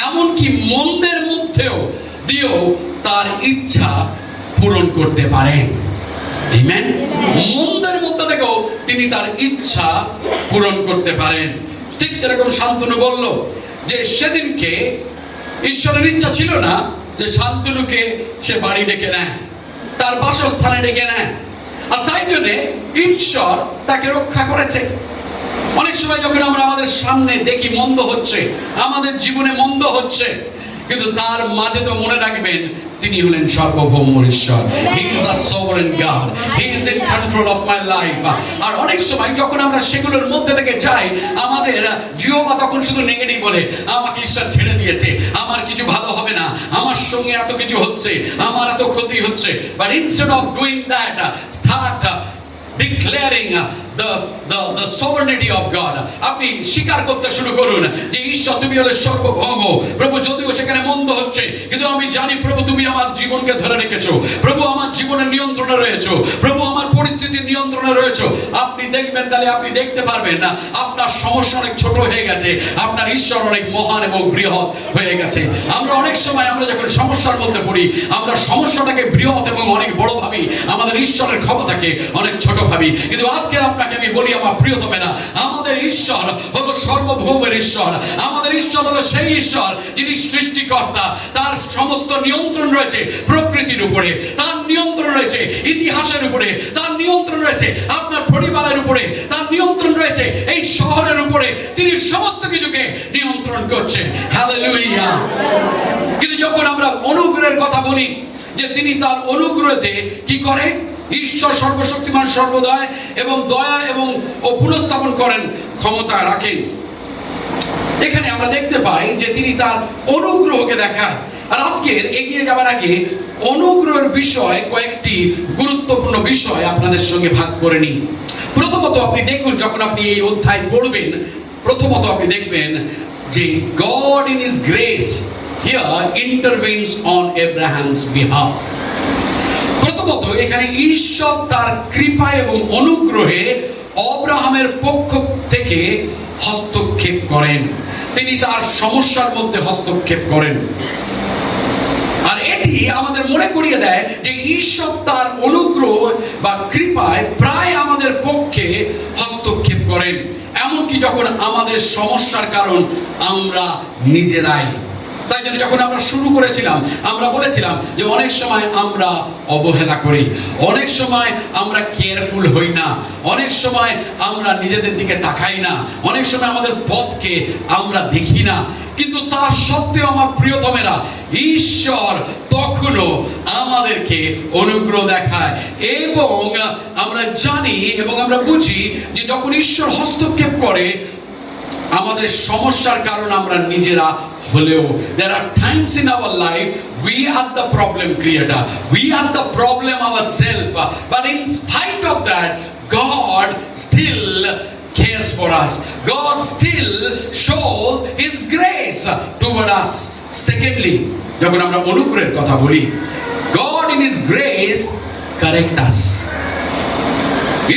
এমনকি মন্দের মধ্যেও দিয়েও তার ইচ্ছা পূরণ করতে পারেন। আমেন। মন্দের মধ্যে থেকেও তিনি তার ইচ্ছা পূরণ করতে পারেন। ঠিক যেরকম শান্তনু বলল যে সেদিনকে ঈশ্বরের ইচ্ছা ছিল না যে শান্তনুকে সে বাড়ি ডেকে নেয়, তার বাসস্থানে ডেকে নেয়, আর তাই জন্যে ঈশ্বর তাকে রক্ষা করেছে। অনেক সময় যখন আমরা আমাদের সামনে দেখি মন্দ হচ্ছে, আমাদের জীবনে মন্দ হচ্ছে, কিন্তু তার মাঝে তো মনে রাখবেন তিনি হলেন সর্বভৌম ঈশ্বর। He is a sovereign God. He is in control of my life. আর অনেক সময় যখন আমরা সেগুলোর মধ্যে থেকে যাই, আমাদের জিহ্বা তখন শুধু নেগেটিভ বলে, আমাকে ঈশ্বর ছেড়ে দিয়েছে, আমার কিছু ভালো হবে না, আমার সঙ্গে এত কিছু হচ্ছে, আমার এত ক্ষতি হচ্ছে। But instead of doing that, start declaring the sovereignty of God. আপনি স্বীকার করতে শুরু করুন যে ঈশ্বর তুমি হলে সর্বভৌম। প্রভু, যদিও সেখানে মন্দ হচ্ছে, কিন্তু আমি জানি প্রভু তুমি আমার জীবনকে ধরে রেখেছো, প্রভু আমার জীবনের নিয়ন্ত্রণে রয়েছো, প্রভু আমার পরিস্থিতির নিয়ন্ত্রণে রয়েছো। আপনি দেখবেন, তাহলে আপনি দেখতে পারবেন না আপনার সমস্যা অনেক ছোট হয়ে গেছে, আপনার ঈশ্বর অনেক মহান এবং বৃহৎ হয়ে গেছে। আমরা অনেক সময় আমরা যখন সমস্যার মধ্যে পড়ি, আমরা সমস্যাটাকে বৃহৎ এবং অনেক বড় ভাবি, আমাদের ঈশ্বরের ক্ষমতাকে অনেক ছোট ভাবি। কিন্তু আজকে আপনাকে আমি বলি আমার প্রিয়তমেরা, আমাদের ঈশ্বর হলো সর্বভৌমের ঈশ্বর। আমাদের ঈশ্বর হলো সেই ঈশ্বর যিনি সৃষ্টিকর্তা। তার সমস্ত নিয়ন্ত্রণ রয়েছে প্রকৃতির উপরে, তার নিয়ন্ত্রণ রয়েছে ইতিহাসের উপরে, তার নিয়ন্ত্রণ রয়েছে আপনার পরিবারের উপরে, তার নিয়ন্ত্রণ রয়েছে এই শহরের উপরে। তিনি সমস্ত কিছুকে নিয়ন্ত্রণ করছেন। হালেলুয়া! কিন্তু যখন আমরা অনুগ্রহের কথা বলি যে তিনি তার অনুগ্রহতে কি করে, ঈশ্বর সর্বশক্তিমান, সর্বদয় এবং দয়া এবং পুনঃস্থাপন করেন, ক্ষমতা রাখেন। এখানে আমরা দেখতে পাই যে তিনি তার অনুগ্রহকে দেখান। আর আজকের এগিয়ে যাবার আগে অনুগ্রহের বিষয় কয়েকটি গুরুত্বপূর্ণ বিষয় আপনাদের সঙ্গে ভাগ করে নিই। প্রথমত আপনি দেখুন, যখন আপনি এই অধ্যায় পড়বেন, প্রথমত আপনি দেখবেন যে God in His grace here intervenes on Abraham's behalf. প্রথমত এখানে ঈশ্বর তার কৃপা এবং অনুগ্রহে অব্রাহামের পক্ষ থেকে হস্তক্ষেপ করেন। তিনি তার সমস্যার মধ্যে হস্তক্ষেপ করেন। আর এটি আমাদের মনে করিয়ে দেয় যে ঈশ্বর তার অনুগ্রহ বা কৃপায় প্রায় আমাদের পক্ষে হস্তক্ষেপ করেন, এমনকি যখন আমাদের সমস্যার কারণ আমরা নিজেরাই। তাই জন্য যখন আমরা শুরু করেছিলাম, আমরা বলেছিলাম যে অনেক সময় আমরা অবহেলা করি, অনেক সময় আমরা কেয়ারফুল হই না, অনেক সময় আমরা নিজেদের দিকে তাকাই না, অনেক সময় আমাদের পথকে আমরা দেখি না। কিন্তু তা সত্ত্বেও আমার প্রিয়তমেরা, ঈশ্বর তখনও আমাদেরকে অনুগ্রহ দেখায়। এবং আমরা জানি এবং আমরা বুঝি যে যখন ঈশ্বর হস্তক্ষেপ করে, আমাদের সমস্যার কারণ আমরা নিজেরা হলেও, there are times in our life we are the problem creator, we are the problem ourselves, but in spite of that God still cares for us, God still shows His grace toward us. Secondly, যখন আমরা অনুগ্রহের কথা বলি, God in His grace correct us.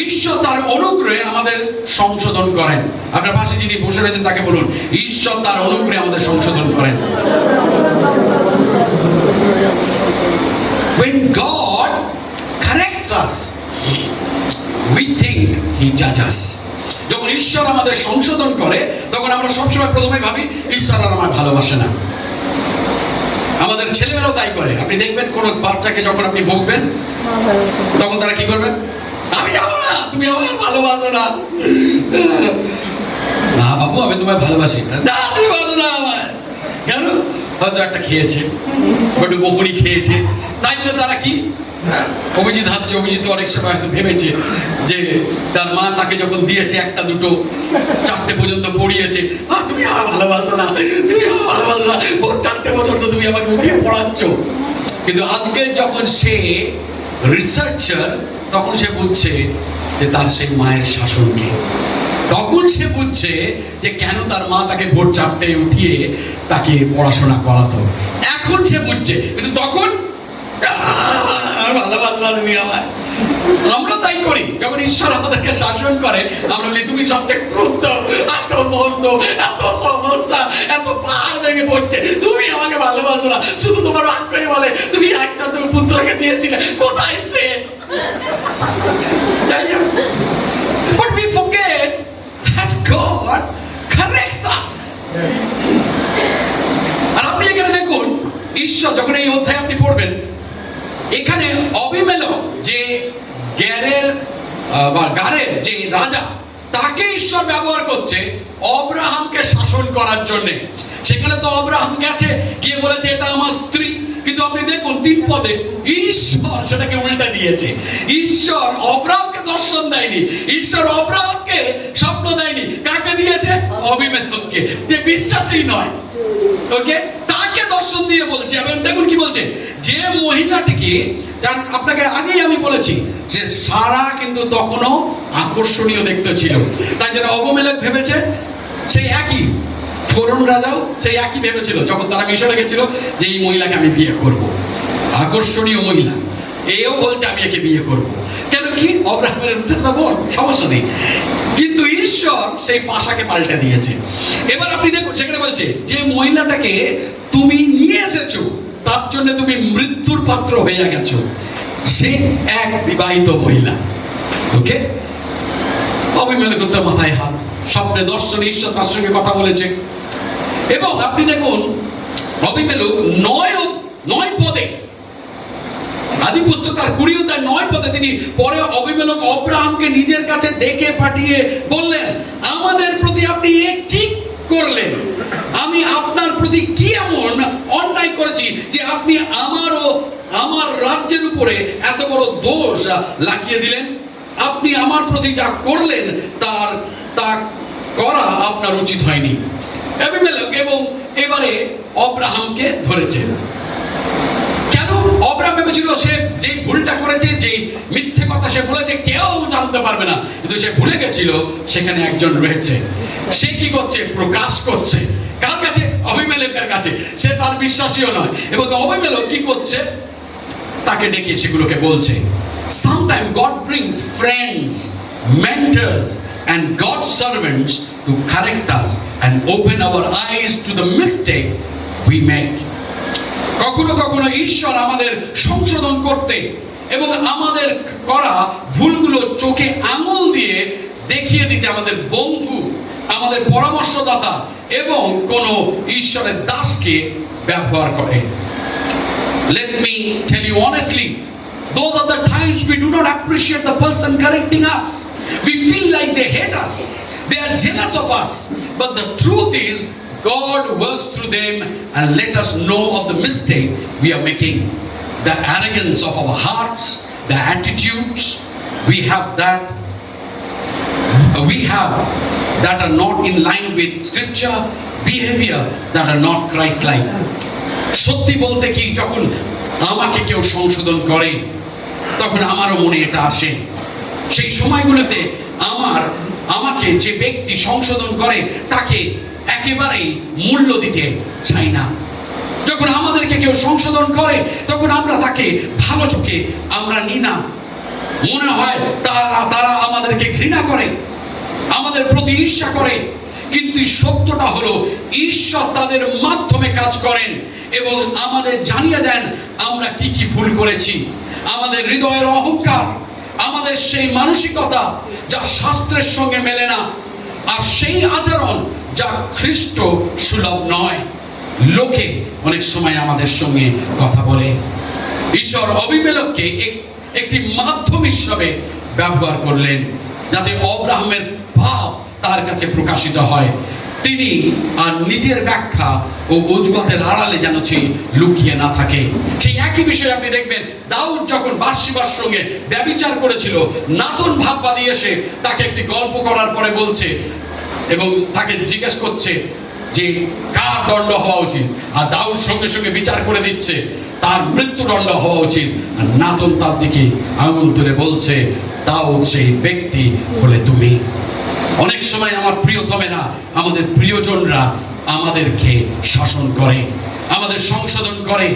ঈশ্বর তার অনুগ্রহে আমাদের সংশোধন করেন। আপনার পাশে যিনি বসে রয়েছেন তাকে বলুন, ঈশ্বর তার অনুগ্রহে আমাদের সংশোধন করেন। When God corrects us, we think He judges. যখন ঈশ্বর আমাদের সংশোধন করে তখন আমরা সবসময় প্রথমে ভাবি ঈশ্বর আর আমায় ভালোবাসে না। আমাদের ছেলেমেয়েরাও তাই করে। আপনি দেখবেন কোন বাচ্চাকে যখন আপনি বকবেন তখন তারা কি করবে, আমি যাবো না, তুমি আমায় ভালোবাসো না। না বাবু, আমি তোমায় ভালোবাসি। না, তুমি বাসো না আমায়। কেন? হয়তো একটা খেয়েছে, একটু বকুনি খেয়েছে, তাই জন্য তারা কি, অভিজিৎ হাসছে, অভিজিৎ অনেক সময় হয়তো ভেবেছে যে তার মা তাকে যখন দিয়েছে একটা দুটো 4টে পর্যন্ত পড়িয়েছে, তুমি আমার ভালোবাসো না, তুমি আমার ভালোবাসো না, ওর 4টে বছর তো তুমি আমাকে উঠিয়ে পড়াচ্ছ। কিন্তু আজকে যখন সে রিসার্চার, তখন সে বুঝছে যে তার সেই মায়ের শাসনকে, তখন সে বুঝছে যে কেন তার মা তাকে ভোর 4টায় উঠিয়ে তাকে পড়াশোনা করাতো। এখন সে বুঝছে, কিন্তু তখন ভালোবাসলা তুমি আমায়। আমরা তাই করি, যখন ঈশ্বর আমাদেরকে শাসন করে আমরা বলি তুমি সবচেয়ে ক্রুদ্ধ, এত বন্ধ, এত সমস্যা, এত পাহাড় ভেঙে পড়ছে, তুমি আমাকে ভালোবাসো না। শুধু তোমার বাক্যই বলে তুমি একটা তুমি পুত্রকে দিয়েছিলে, কোথায় সে? But we forget that God corrects us. আর আপনি এখানে দেখুন, ঈশ্বর যখন এই অধ্যায় আপনি পড়বেন, এখানে অবিমেলক যে গারের যে রাজা, তাকে ঈশ্বর ব্যবহার করছে অব্রাহামকে শাসন করার জন্য। সেখানে তো অব্রাহাম গেছে, গিয়ে বলেছে এটা আমার স্ত্রী, কিন্তু আপনি দেখুন 3 পদে ঈশ্বর সেটাকে উল্টা দিয়েছে। ঈশ্বর অব্রাহামকে দর্শন দেয়নি, ঈশ্বর অব্রাহামকে স্বপ্ন দেয়নি। কাকে দিয়েছে? অবিমেলককে, যে বিশ্বাসী নয়। ওকে, তাকে দর্শন দিয়ে বলছে। এবং দেখুন কি বলছে, যে মহিলাটিকে, আপনাকে আগেই আমি বলেছি যে সারা কিন্তু তখনও আকর্ষণীয় দেখতে ছিল, তাই জন্য অবিমেলক ভেবেছে সেই একই, ফোরন রাজাও সেই একই ভেবেছিল যখন তারা মিশরে গেছিল যে এই মহিলাকে আমি বিয়ে করব, আকর্ষণীয় মহিলা, এও বলছে আমি একে বিয়ে করব। কেন কি? অব্রাহামের সেটা বল, সমস্যা নেই। কিন্তু ঈশ্বর সেই পাশাকে পাল্টে দিয়েছে। এবার আপনি দেখুন সেখানে বলছে যে মহিলাটাকে তুমি নিয়ে এসেছো, তার জন্য তুমি মৃত্যুর পাত্র হয়ে গেছো। সে এক বিবাহিত মহিলা। ওকে, অবিমেলকের তার মাথায় হাত, স্বপ্নে দর্শনে ঈশ্বর তার সঙ্গে কথা বলেছে। এবং আপনি দেখুন অবিমেলক 9 পদে, আদি পুস্তক তার 20 অধ্যায় 9 পদে তিনি পরে অবিমেলক অব্রাহামকে নিজের কাছে ডেকে পাঠিয়ে বললেন, আমাদের প্রতি আপনি কি করলেন? আমি আপনার প্রতি কি এমন অন্যায় করেছি যে আপনি আমার রাজ্যের উপরে এত বড় দোষ লাগিয়ে দিলেন? আপনি আমার প্রতি যা করলেন তা করা আপনার উচিত হয়নি। অবিমেলক এবং এবারে অব্রাহামকে ধরেছেন। কেন? অব্রাহাম ভেবেছিল সে যে ভুলটা করেছে, যে মিথ্যে কথা সে বলেছে, কেউ জানতে পারবে না, কিন্তু সে ভুলে গেছিল সেখানে একজন রয়েছে। সে কি করছে? প্রকাশ করছে। কার কাছে? অবিমেলকের কাছে। সে তার বিশ্বাসীও নয়। এবং অবিমেলক কি করছে? তাকে ডেকে সেগুলোকে বলছে। Sometimes God brings friends, mentors and God's servants to correct us and open our eyes to the mistake we make. কখনো কখনো ঈশ্বর আমাদের সংশোধন করতে এবং আমাদের করা ভুলগুলো চোখে আঙুল দিয়ে দেখিয়ে দিতে আমাদের বন্ধু, আমাদের পরামর্শদাতা এবং কোন ঈশ্বরের দাসকে ব্যবহার করে। Let me tell you honestly, those are the times we do not appreciate the person correcting us. We feel like they hate us, they are jealous of us, but the truth is God works through them and let us know of the mistake we are making. The arrogance of our hearts, the attitudes we have that are not in line with scripture, behavior that are not Christ-like. সত্যি বলতে কি, যখন আমাকে কেউ সংশোধন করে তখন আমারও মনে এটা আসে। সেই সময়গুলোতে আমাকে যে ব্যক্তি সংশোধন করে তাকে একেবারেই মূল্য দিতে চাই না। যখন আমাদেরকে কেউ সংশোধন করে তখন আমরা তাকে ভালো চোখে আমরা নিই না। মনে হয় তারা আমাদেরকে ঘৃণা করে, আমাদের প্রতি ঈর্ষা করে। কিন্তু সত্যটা হলো ঈশ্বর তাদের মাধ্যমে কাজ করেন এবং আমাদের জানিয়ে দেন আমরা কি ভুল করেছি। আমাদের হৃদয়ের অহংকার, আমাদের সেই মানসিকতা, যা শাস্ত্রের সঙ্গে মেলে না, আর সেই আচরণ যা খ্রিস্ট সুলভ নয়। লোকে অনেক সময় আমাদের সঙ্গে কথা বলে। ঈশ্বর অবিমেলককে একটি মাধ্যম হিসাবে ব্যবহার করলেন, যাতে অব্রাহামের পাপ তার কাছে প্রকাশিত হয়। তিনি আর নিজের ব্যাখ্যা ও অজুহাতের আড়ালে যেন সে লুকিয়ে না থাকে। সেই একই বিষয়ে আপনি দেখবেন, দাউদ যখন বাথশিবার সঙ্গে ব্যভিচার করেছিল, নাতন ভাববাদী এসে তাকে একটি গল্প করার পরে বলছে এবং তাকে জিজ্ঞেস করছে যে কার দণ্ড হওয়া উচিত, আর দাউদ সঙ্গে সঙ্গে বিচার করে দিচ্ছে তার মৃত্যুদণ্ড হওয়া উচিত। আর নাতন তার দিকে আঙুল তুলে বলছে, দাউদ সেই ব্যক্তি হলে তুমি। অনেক সময় আমার প্রিয়তমেরা, আমাদের প্রিয়জনরা আমাদেরকে শাসন করে, আমাদের সংশোধন করে।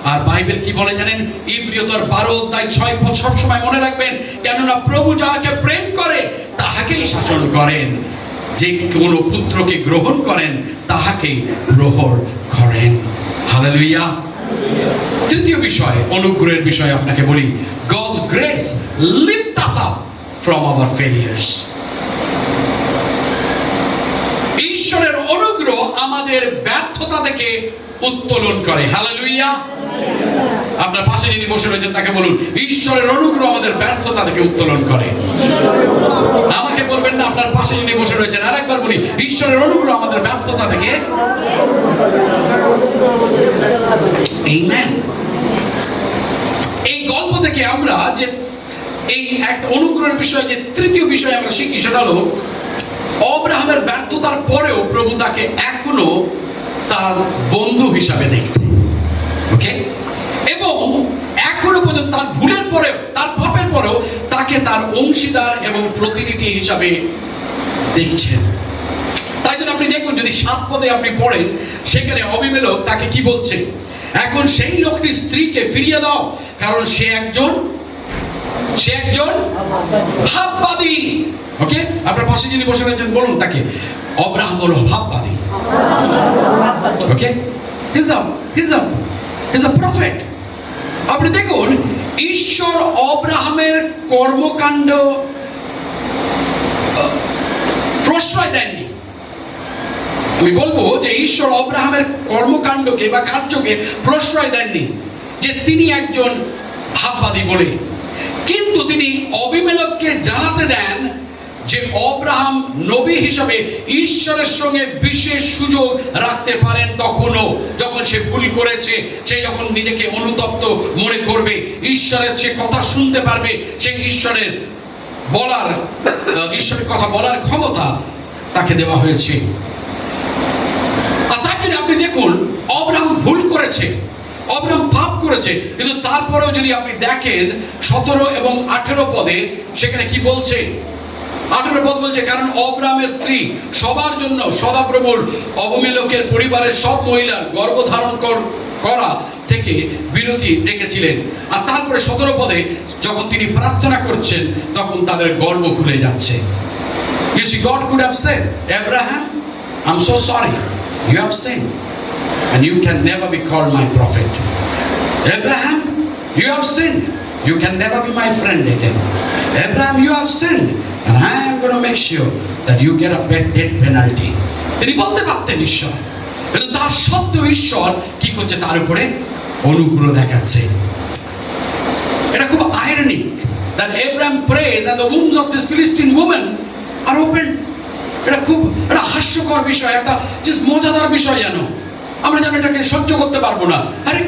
আর বাইবেল কি বলে জানেন? ইব্রিয়তর 12:6 সব সময় মনে রাখবেন, কেননা প্রভু যাহাকে প্রেম করে তাহাকেই শাসন করেন, যে কোনো পুত্রকে গ্রহণ করেন তাহাকেই প্রহর করেন। হালেলুয়া। তৃতীয় বিষয়, অনুগ্রহের বিষয় আপনাকে বলি। God's grace lift us up from our failures. ঈশ্বরের অনুগ্রহ আমাদের ব্যর্থতা থেকে উত্তোলন করে। হালেলুয়া। আপনার পাশে যিনি বসে রয়েছেন তাকে বলুন, ঈশ্বরের অনুগ্রহ আমাদের ব্যর্থতা থেকে উত্তোলন করে। আমাকে বলবেন না, আপনার পাশে যিনি বসে রয়েছেন, আরেকবার বলি, ঈশ্বরের অনুগ্রহ আমাদের ব্যর্থতা থেকে। আমেন। এই গল্প থেকে আমরা যে এই একটা অনুগ্রহের বিষয়, যে তৃতীয় বিষয় আমরা শিখি, সেটা হলো অব্রাহামের ব্যর্থতার পরেও প্রভু তাকে এখনো তার বন্ধু হিসাবে দেখছে। ওকে? এবং এখনো পর্যন্ত তার ভুলের পরেও, তার পাপের পরেও তাকে তার অংশীদার এবং প্রতিনিধি হিসাবে দেখছেন। তাই জন্য আপনি দেখুন, যদি 7 পদে আপনি পড়েন, সেখানে অবিমেলক তাকে কি বলছে? এখন সেই লোকটির স্ত্রীকে ফিরিয়ে দাও, কারণ সে একজন ভাববাদী। ওকে? আপনার পাশে যিনি বসে রয়েছেন বলুন তাকে, অব্রাহাম হলো ভাববাদী। ওকে? He's a prophet. আপনি দেখুন, ঈশ্বর অব্রাহামের কর্মকাণ্ড প্রশ্রয় দেননি। আমি বলবো যে ঈশ্বর অব্রাহামের কর্মকাণ্ডকে বা কার্যকে প্রশ্রয় দেননি, যে তিনি একজন ভাববাদী বলে। কিন্তু তিনি অবিমেলককে জানাতে দেন যে অব্রাহাম নবী হিসাবে ঈশ্বরের সঙ্গে বিশেষ সুযোগ রাখতে পারেন তখনও, যখন সে ভুল করেছে, সে যখন নিজেকে অনুতপ্ত মনে করবে, ঈশ্বরের সে কথা শুনতে পারবে, সে ঈশ্বরের কথা বলার ক্ষমতা তাকে দেওয়া হয়েছে। আর তাকে আপনি দেখুন, অব্রাহাম ভুল করেছে, অব্রাহাম পাপ করেছে, কিন্তু তারপরেও যদি আপনি দেখেন 17 এবং 18 পদে, সেখানে কি বলছে? 18 পদ বলছে, কারণ অব্রাহামের স্ত্রী সবার জন্য সদাপ্রভুর অবিমেলকের পরিবারের সব মহিলার গর্ভধারণ করা থেকে বিরতি রেখেছিলেন। আর তারপরে 17 পদে যখন তিনি প্রার্থনা করছেন, তখন তাদের গর্ভ খুলে যাচ্ছে। You see, God could have said, Abraham, I'm so sorry, you have sinned, and you can never be called my prophet. Abraham, you have sinned, you can never be my friend again. Abraham, you have sinned, and I am going to make sure that you get a death penalty. তিনি বলতে পারতেন ঈশ্বর, কিন্তু তার সত্ত্বেও ঈশ্বর কি করছে? তার উপরে অনুগ্রহ দেখাচ্ছে। এটা খুব ironic that Abraham prays and the wombs of this Philistine woman are open. এটা খুব একটা হাস্যকর বিষয়, একটা জাস্ট মজাদার বিষয়। যেন আমরা যেন এটাকে সহ্য করতে পারবো না। আরে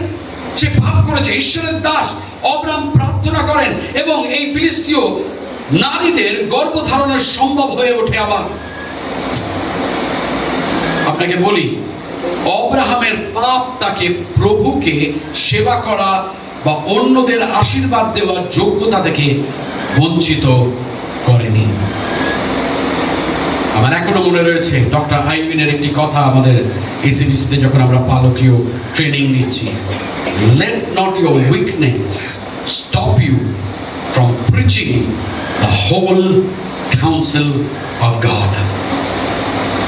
সে পাপ করেছে, ঈশ্বরের দাস অব্রাহাম প্রার্থনা করেন এবং এই ফিলিস্তীয় নারীদের গর্ভধারণের সম্ভব হয়ে ওঠে। আবার আপনাকে বলি, অব্রাহামের পাপ তাকে প্রভুকে সেবা করা বা অন্যদের আশীর্বাদ দেওয়ার যোগ্যতা থেকে বঞ্চিত করেনি। আমার এখনো মনে রয়েছে ডক্টর আইভিনের একটি কথা, আমাদের এসিবিসিতে যখন আমরা পালকীয় ট্রেনিং নিচ্ছি, let not your weakness stop you from preaching the whole counsel of God,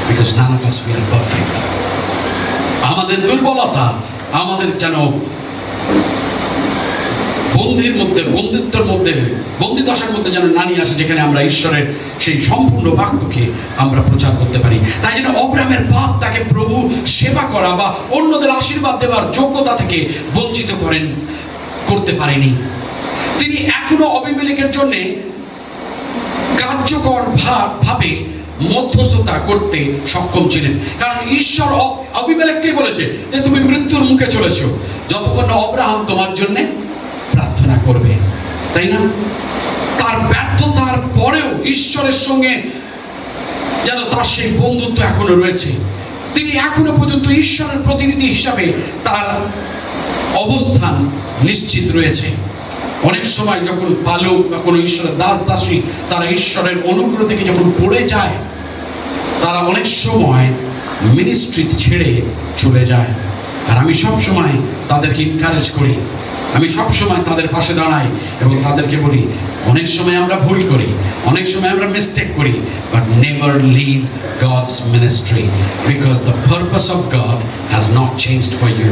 because none of us we are perfect. আমাদের দুর্বলতা আমাদের যেন বন্দিত্বের মধ্যে, বন্দিদশার মধ্যে যেন না নিয়ে আসে, যেখানে আমরা ঈশ্বরের সেই সম্পূর্ণ বাক্যকে আমরা প্রচার করতে পারি। তাই জন্য অব্রাহামের পাপ তাকে প্রভু সেবা করা বা অন্যদের আশীর্বাদ দেওয়ার যোগ্যতা থেকে বঞ্চিত করতে পারেনি। তিনি এখনো অবিমেলেকের জন্য কার্যকর ভাবে মধ্যস্থতা করতে সক্ষম ছিলেন, কারণ ঈশ্বর অবিমেলেককে বলেছে যে তুমি মৃত্যুর মুখে চলেছ যতক্ষণ না অব্রাহাম তোমার জন্য প্রার্থনা করবে, তাই না? তার ব্যর্থতার পরেও ঈশ্বরের সঙ্গে যেন তার সেই বন্ধুত্ব এখনো রয়েছে। তিনি এখনো পর্যন্ত ঈশ্বরের প্রতিনিধি হিসাবে তার অবস্থান নিশ্চিত রয়েছে। অনেক সময় যখন বালক বা কোনো ঈশ্বরের দাস দাসী তারা ঈশ্বরের অনুগ্রহ থেকে যখন পড়ে যায়, তারা অনেক সময় মিনিস্ট্রি ছেড়ে চলে যায়। আর আমি সব সময় তাদেরকে এনকারেজ করি, আমি সব সময় তাদের পাশে দাঁড়াই এবং তাদেরকে বলি, অনেক সময় আমরা ভুল করি, অনেক সময় আমরা মিস্টেক করি, but never leave God's ministry, because the purpose of God has not changed for you.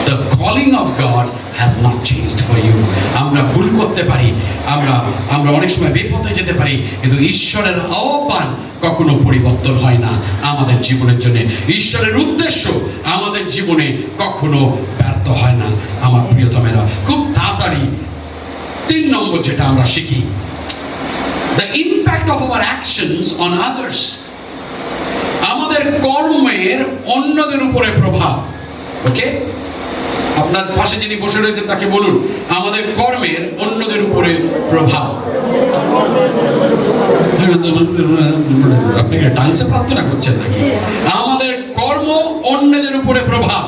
The calling of God has not changed for you. আমরা ভুল করতে পারি, আমরা অনেক সময় বিপথে যেতে পারি, কিন্তু ঈশ্বরের আহ্বান কখনো পরিবর্তন হয় না আমাদের জীবনের জন্য। ঈশ্বরের উদ্দেশ্য আমাদের জীবনে কখনো ব্যর্থ হয় না। আমার প্রিয়তমেরা, খুব তাড়াতাড়ি 3 নম্বর যেটা আমরা শিখি, the impact of our actions on others. আমাদের কর্মের অন্যদের উপরে প্রভাব। ওকে, আপনার পাশে যিনি বসে রয়েছেন তাকে বলুন, আমাদের কর্মের অন্যদের উপরে প্রভাব। আপনি ডান্সে প্রার্থনা করছেন নাকি? আমাদের কর্ম অন্যদের উপরে প্রভাব।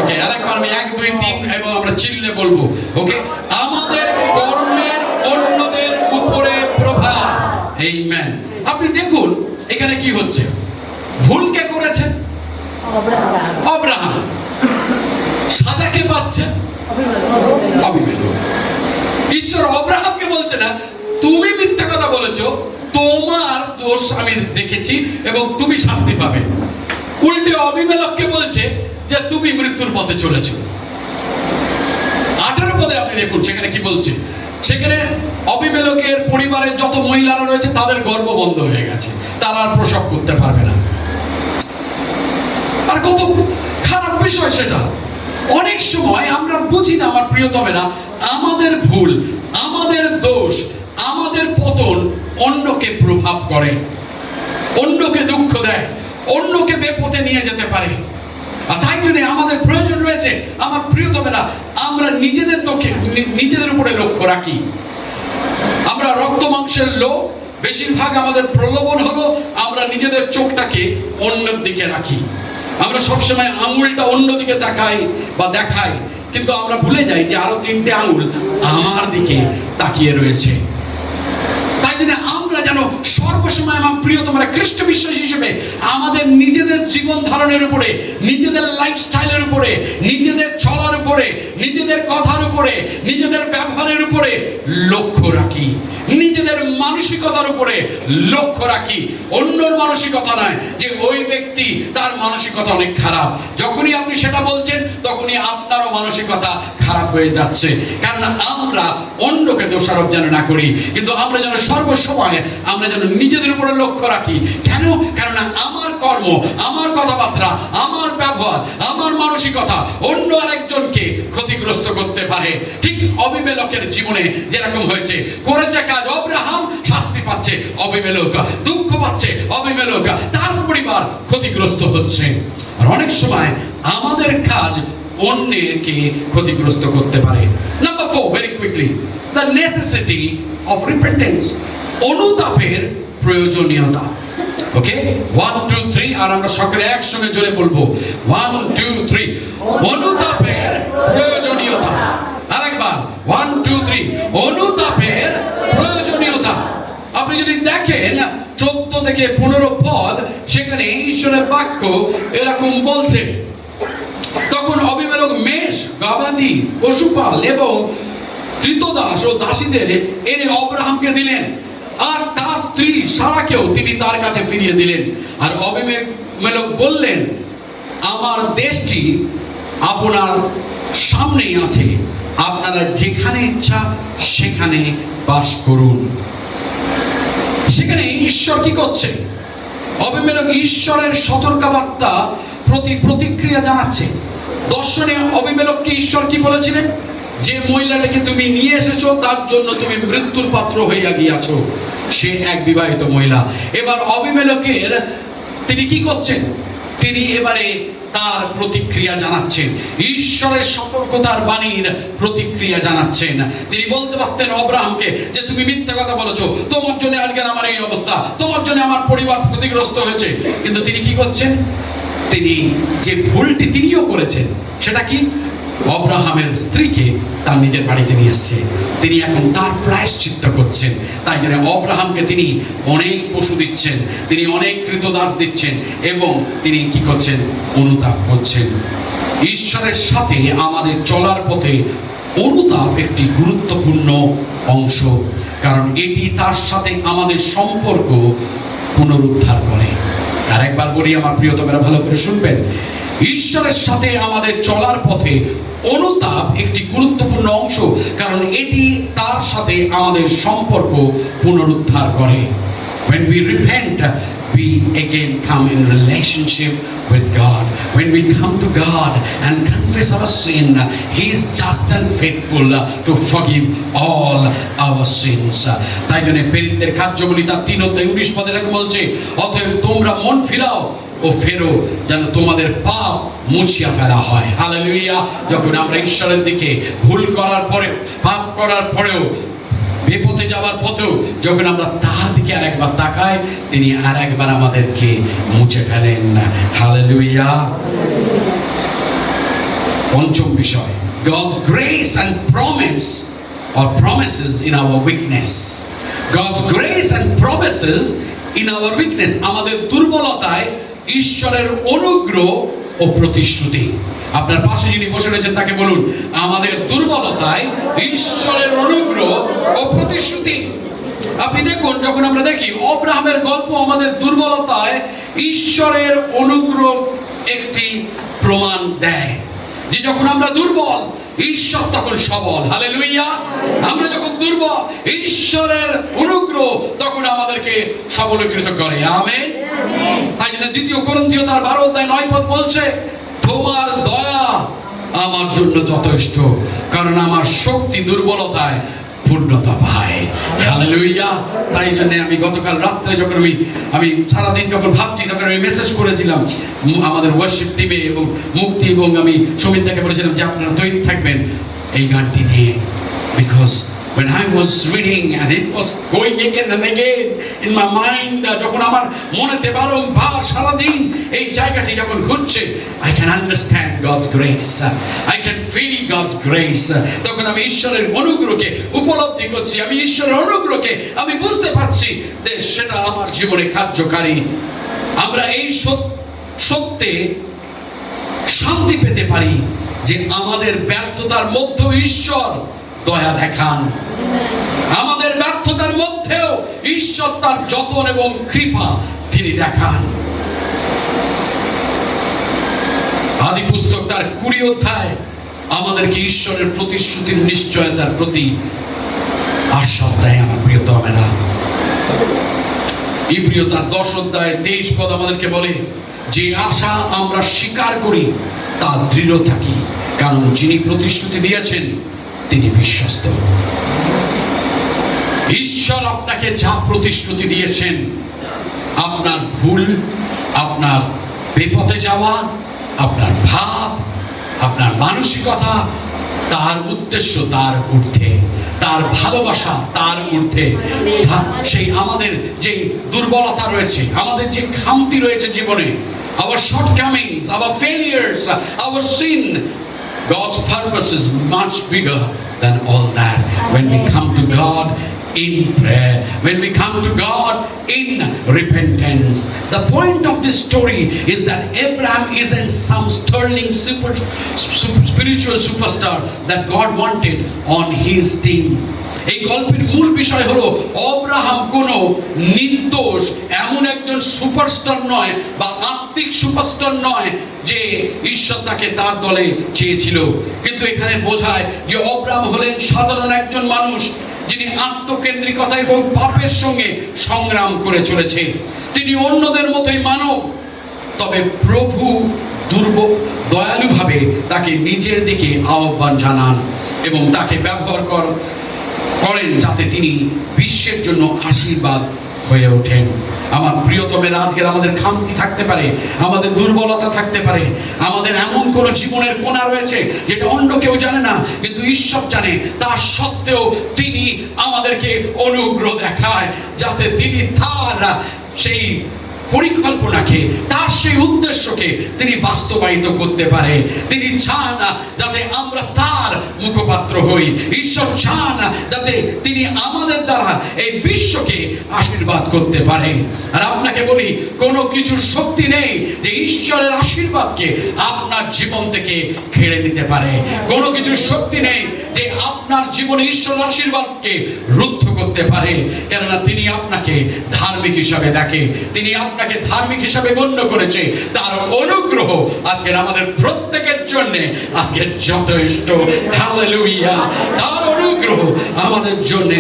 ওকে, আরেকবার আমি 1 2 3 এবং আমরা চিল্লে বলবো। ওকে, আমাদের কর্মের অন্যদের উপরে প্রভাব। আমেন। আপনি দেখুন এখানে কি হচ্ছে, ভুল কে করেছে? অব্রাহাম। সাজা কে পাচ্ছে? অবিমেলেক। ঈশ্বর অব্রাহামকে বলছে না তুমি মিথ্যা কথা বলেছো, তোমার দোষ আমি দেখেছি এবং তুমি শাস্তি পাবে। উল্টে অবিমেলেককে বলছে যে তুমি মৃত্যুর পথে চলেছো। 18 পদে আপনি দেখুন সেখানে কি বলছে, সেখানে অবিমেলেকের পরিবারের যত মহিলারা রয়েছে তাদের গর্ভ বন্ধ হয়ে গেছে, তারা আর প্রসব করতে পারবে না। আর কত খারাপ বিষয় সেটা। অনেক সময় আমরা বুঝি না আমার প্রিয়তমেরা, আমাদের ভুল, আমাদের দোষ, আমাদের পতন অন্যকে প্রভাব করে, অন্যকে দুঃখ দেয়, অন্যকে বেপথে নিয়ে যেতে পারে। আর তাই জন্য আমাদের প্রয়োজন রয়েছে আমার প্রিয়তমেরা, আমরা নিজেদের উপরে লক্ষ্য রাখি। আমরা রক্ত মাংসের লোক, বেশিরভাগ আমাদের প্রলোভন হলো আমরা নিজেদের চোখটাকে অন্যের দিকে রাখি। আমরা সবসময় আঙুলটা অন্যদিকে তাকাই বা দেখাই, কিন্তু আমরা ভুলে যাই যে আরো 3টে আঙুল আমার দিকে তাকিয়ে রয়েছে। তাই জন্য আমরা যেন সর্বসময় আমার প্রিয়তমরা খ্রিস্ট বিশ্বাসী হিসেবে আমাদের নিজেদের জীবন ধারণের উপরে, নিজেদের লাইফস্টাইলের উপরে, নিজেদের চলার উপরে, নিজেদের কথার উপরে, নিজেদের ব্যবহারের উপরে লক্ষ্য রাখি, নিজেদের মানসিকতার উপরে লক্ষ্য রাখি। অন্যর মানসিকতা নয় যে ওই ব্যক্তি তার মানসিকতা অনেক খারাপ। যখনই আপনি সেটা বলছেন তখনই আপনারও মানসিকতা খারাপ হয়ে যাচ্ছে। কারণ আমরা অন্যকে দোষারোপ যেন না করি, কিন্তু আমরা যেন সর্বসময় আমরা যেন নিজেদের উপরে লক্ষ্য রাখি। কেন? কারণ আমার কর্ম, আমার কথাবার্তা, আমার ব্যবহার, আমার মানসিকতা অন্য আরেকজনকে ক্ষতিগ্রস্ত করতে পারে। ঠিক অবিমেলেকের জীবনে যেরকম হয়েছে, করেছে কাজ অব্রাহাম, শাস্তি পাচ্ছে অবিমেলেক, দুঃখ পাচ্ছে অবিমেলেক, তার পরিবার ক্ষতিগ্রস্ত হচ্ছে। আর অনেক সময় আমাদের কাজ অন্যকে ক্ষতিগ্রস্ত করতে পারে। Number 4, very quickly, the necessity of repentance. অনুতাপের প্রয়োজনীয়তা। ওকে, 1 2 3 আর আমরা সকলে একসঙ্গে জোরে বলবো 1 2 3। অনুতাপের প্রয়োজনীয়তা। আরেকবার 1 2 3। অনুতাপের প্রয়োজনীয়তা। আপনি যদি দেখেন 14 থেকে 15 পদ, সেখানে ঈশ্বরের বাক্য এরকম বলছে, তখন অবিমেলেক মেষ, গবাদি, পশুপাল এবং কৃতদাস ও দাসীদের এনে অব্রাহামকে দিলেন, আর তার স্ত্রী সারাকেও তিনি তার কাছে ফিরিয়ে দিলেন। আর অবিমেলেক বললেন, আমার দেশটি আপনার সামনেই আছে, আপনারা যেখানে ইচ্ছা সেখানে বাস করুন। সেখানে ঈশ্বর কি করছে? অবিমেলেক ঈশ্বরের সতর্কবার্তা প্রতি প্রতিক্রিয়া জানাচ্ছে। দর্শনে অবিমেলেককে ঈশ্বর কি বলেছিলেন? যে মহিলাটাকে তুমি নিয়ে এসেছো তার জন্য তুমি মৃত্যুর পাত্র হইয়া গিয়াছো। সে এক বিবাহিত মহিলা। এবার অবিমেলেকের তিনি কি করছেন? তিনি এবারে তার প্রতিক্রিয়া জানাচ্ছেন, ঈশ্বরের সতর্কতার বাণীর প্রতিক্রিয়া জানাচ্ছেন। তিনি বলতে পারতেন অব্রাহামকে যে তুমি মিথ্যা কথা বলেছো, তোমার জন্য আজকের আমার এই অবস্থা, তোমার জন্য আমার পরিবার ক্ষতিগ্রস্ত হয়েছে। কিন্তু তিনি কি করছেন? তিনি যে ভুলটি তিনিও করেছেন, সেটা কি? অব্রাহামের স্ত্রীকে তার নিজের বাড়িতে নিয়ে এসছে। তিনি এখন তার প্রায়শ্চিত্ত করছেন। তাই জন্য অব্রাহামকে তিনি অনেক পশু দিচ্ছেন, তিনি অনেক কৃতদাস দিচ্ছেন এবং তিনি কি করছেন? অনুতাপ করছেন। ঈশ্বরের সাথে আমাদের চলার পথে অনুতাপ একটি গুরুত্বপূর্ণ অংশ, কারণ এটি তার সাথে আমাদের সম্পর্ক পুনরুদ্ধার করে। আর একবার বলি আমার প্রিয়তমেরা, ভালো করে শুনবেন। ঈশ্বরের সাথে আমাদের চলার পথে অনুতাপ একটি গুরুত্বপূর্ণ অংশ, কারণ এটি তার সাথে আমাদের সম্পর্ক পুনরুদ্ধার করে। When we repent, we again come in relationship with God. When we come to God and confess our sin, He is just and faithful to forgive all our sins. তাই জন্য প্রেরিতদের কার্যবলী তার 3 অধ্যায় 19 পদে এরকম বলছে, অতএব তোমরা মন ফিরাও ও ফেরো যেন তোমাদের পাপ মুছিয়া ফেলা হয়। হালেলুয়া! যখন আমরা ঈশ্বরের দিকে ভুল করার পরে, পাপ করার পরেও, বিপথে যাওয়ার পথেও যখন আমরা তার দিকে আরেকবার তাকাই, তিনি আরেকবার আমাদেরকে মুছে ফেলেন। হালেলুয়া! পঞ্চম বিষয়, God's grace and promise or promises in our weakness. God's grace and promises in our weakness. আমাদের দুর্বলতায় ঈশ্বরের অনুগ্রহ ও প্রতিশ্রুতি। আপনার পাশে যিনি বসে রয়েছেন তাকে বলুন, আমাদের দুর্বলতায় ঈশ্বরের অনুগ্রহ ও প্রতিশ্রুতি। আপনি দেখুন, যখন আমরা দেখি অব্রাহামের গল্প, আমাদের দুর্বলতায় ঈশ্বরের অনুগ্রহ একটি প্রমাণ দেয় যে যখন আমরা দুর্বল, ঈশ্বর তখন সবল। হালেলুয়া! আমরা যখন দুর্বল, ঈশ্বরের অনুগ্রহ তখন আমাদেরকে সবলীকৃত করে। আমেন। তাই জন্য 2 কোরিন্থীয় তার 12 অধ্যায় 9 পদ বলছে, তোমার দয়া আমার জন্য যথেষ্ট, কারণ আমার শক্তি দুর্বলতায় পূর্ণতা পায়। হালেলুয়া! তাই জন্য আমি গতকাল রাত্রে যখন আমি সারাদিন যখন ভাবছি, তখন আমি মেসেজ করেছিলাম আমাদের ওয়ার্শিপ টিমে এবং মুক্তি, এবং আমি সমিতাকে বলেছিলাম যে আপনারা তৈরি থাকবেন এই গানটি নিয়ে। Because when I was reading and it was going again and again in my mind, যখন আমার মনেতে বারংবার সারাদিন এই জায়গাটি যখন ঘুরছে, I can understand God's grace, I can feel God's grace. তখন আমি ঈশ্বরের অনুগ্রহকে উপলব্ধি করছি, আমি ঈশ্বরের অনুগ্রহকে আমি বুঝতে পারছি যে সেটা আমার জীবনে কার্যকারী। আমরা এই সত্যে শান্তি পেতে পারি যে আমাদের ব্যর্থতার মধ্যেও ঈশ্বর দয়া দেখান। আমাদের ব্যর্থতার মধ্যেও ঈশ্বর তার যত্ন এবং কৃপা তিনি দেখান। আদি পুস্তক তার 20 অধ্যায় আমাদেরকে ঈশ্বরের প্রতিশ্রুতির নিশ্চয়তার প্রতি আশ্বাস দেয়। আমার প্রিয়তমেরা, ইব্রিয় তার 10 অধ্যায় 23 পদ আমাদেরকে বলে, যে আশা আমরা স্বীকার করি তা দৃঢ় থাকি, কারণ যিনি প্রতিশ্রুতি দিয়েছেন তিনি বিশ্বস্ত। ঈশ্বর আপনাকে যা প্রতিশ্রুতি দিয়েছেন, আপনার ভুল, আপনার বিপথে যাওয়া, আপনার ভাব, আপনার মানসিকতা, তার উদ্দেশ্য তার ঊর্ধ্বে, তার ভালোবাসা তার ঊর্ধ্বে। সেই আমাদের যে দুর্বলতা রয়েছে, আমাদের যে খামতি রয়েছে জীবনে, our shortcomings, our failures, our sin, God's purpose is much bigger than all that. When we come to God in prayer, when we come to God in repentance. The point of this story is that Abraham isn't some sterling spiritual superstar that God wanted on his team. এই গল্পের মূল বিষয় হলো অব্রাহাম কোনো নির্দোষ এমন একজন সুপারস্টার নয় বা আত্মিক সুপারস্টার নয় যে ঈশ্বর তাকে তার দলে চেয়েছিল। কিন্তু এখানে বোঝায় যে অব্রাহাম হলেন সাধারণ একজন মানুষ, যিনি আত্মকেন্দ্রিকতা এবং পাপের সঙ্গে সংগ্রাম করে চলেছে। তিনি অন্যদের মতোই মানব, তবে প্রভু দয়ালুভাবে তাকে নিজের দিকে আহ্বান জানান এবং তাকে ব্যবহার করেন যাতে তিনি বিশ্বের জন্য আশীর্বাদ হয়ে ওঠেন। আমার প্রিয়তমের, আজকের আমাদের খামতি থাকতে পারে, আমাদের দুর্বলতা থাকতে পারে, আমাদের এমন কোন জীবনের কোণা রয়েছে যেটা অন্য কেউ জানে না, কিন্তু ঈশ্বর জানে। তা সত্ত্বেও তিনি আমাদেরকে অনুগ্রহ দেখায় যাতে তিনি তার সেই পরিকল্পনাকে, তার সেই উদ্দেশ্যকে তিনি বাস্তবায়িত করতে পারে। তিনি চান যাতে আমরা তার মুখপাত্র হই। ঈশ্বর চান যাতে তিনি আমাদের দ্বারা এই বিশ্বকে আশীর্বাদ করতে পারে। আর আপনাকে বলি, কোনো কিছুর শক্তি নেই যে ঈশ্বরের আশীর্বাদকে আপনার জীবন থেকে কেড়ে নিতে পারে। কোনো কিছুর শক্তি নেই যে আপনার জীবনে ঈশ্বরের আশীর্বাদকে রুদ্ধ করতে পারে, কেননা তিনি আপনাকে ধার্মিক হিসাবে দেখে, তিনি আপনাকে ধার্মিক হিসাবে গণ্য করেছে। তার অনুগ্রহ আজকের আমাদের প্রত্যেকের জন্য আজকে যথেষ্ট। হালেলুয়া! তার অনুগ্রহ আমাদের জন্য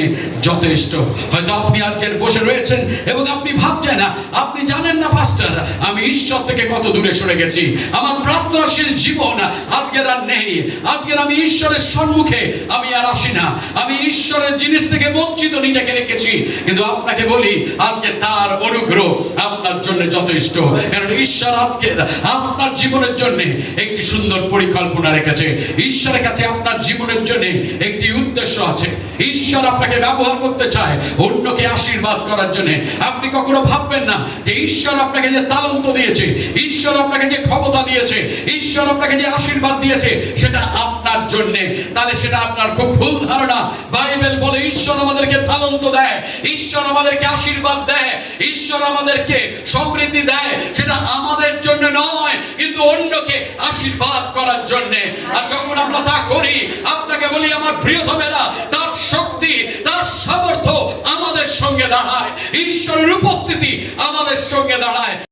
যথেষ্ট। হয়তো আপনি আজকের বসে রয়েছেন এবং আপনি ভাবছেন না, আপনি জানেন না পাস্টার, আমি ঈশ্বর থেকে কত দূরে সরে গেছি, আমার প্রার্থনাশীল জীবন আজকের আর নেই, আজকের আমি ঈশ্বরের সম্মুখে আমি আর আসি না, আমি ঈশ্বরের জিনিস থেকে বঞ্চিত নিজেকে রেখেছি। কিন্তু আপনাকে বলি, আজকে তার অনুগ্রহ আপনার জন্য যথেষ্ট, কারণ ঈশ্বর আজকের আপনার জীবনের জন্য একটি সুন্দর পরিকল্পনা রেখেছে। ঈশ্বরের কাছে আপনার জীবনের জন্য একটি উদ্দেশ্য আছে। ঈশ্বর আপনাকে ব্যবহার করতে চায় অন্যকে আশীর্বাদ করার জন্য। আপনি কখনো ভাববেন না যে ঈশ্বর আপনাকে যে তালন্ত দিয়েছে, ঈশ্বর আপনাকে যে ক্ষমতা দিয়েছে, ঈশ্বর আপনাকে যে আশীর্বাদ দিয়েছে সেটা আপনার জন্য, তাহলে সেটা আপনার খুব ভুল ধারণা। বাইবেল বলে ঈশ্বর আমাদেরকে তালন্ত দেয়, ঈশ্বর আমাদেরকে আশীর্বাদ দেয়, ঈশ্বর আমাদেরকে সমৃদ্ধি দেয়, সেটা আমাদের জন্য নয় কিন্তু অন্যকে আশীর্বাদ করার জন্য। আর যখন আমরা তা করি, আপনাকে বলি আমার প্রিয়তমেরা, তার শক্তি, তার সামর্থ্য আমাদের সঙ্গে দাঁড়ায়, ঈশ্বরের উপস্থিতি আমাদের সঙ্গে দাঁড়ায়।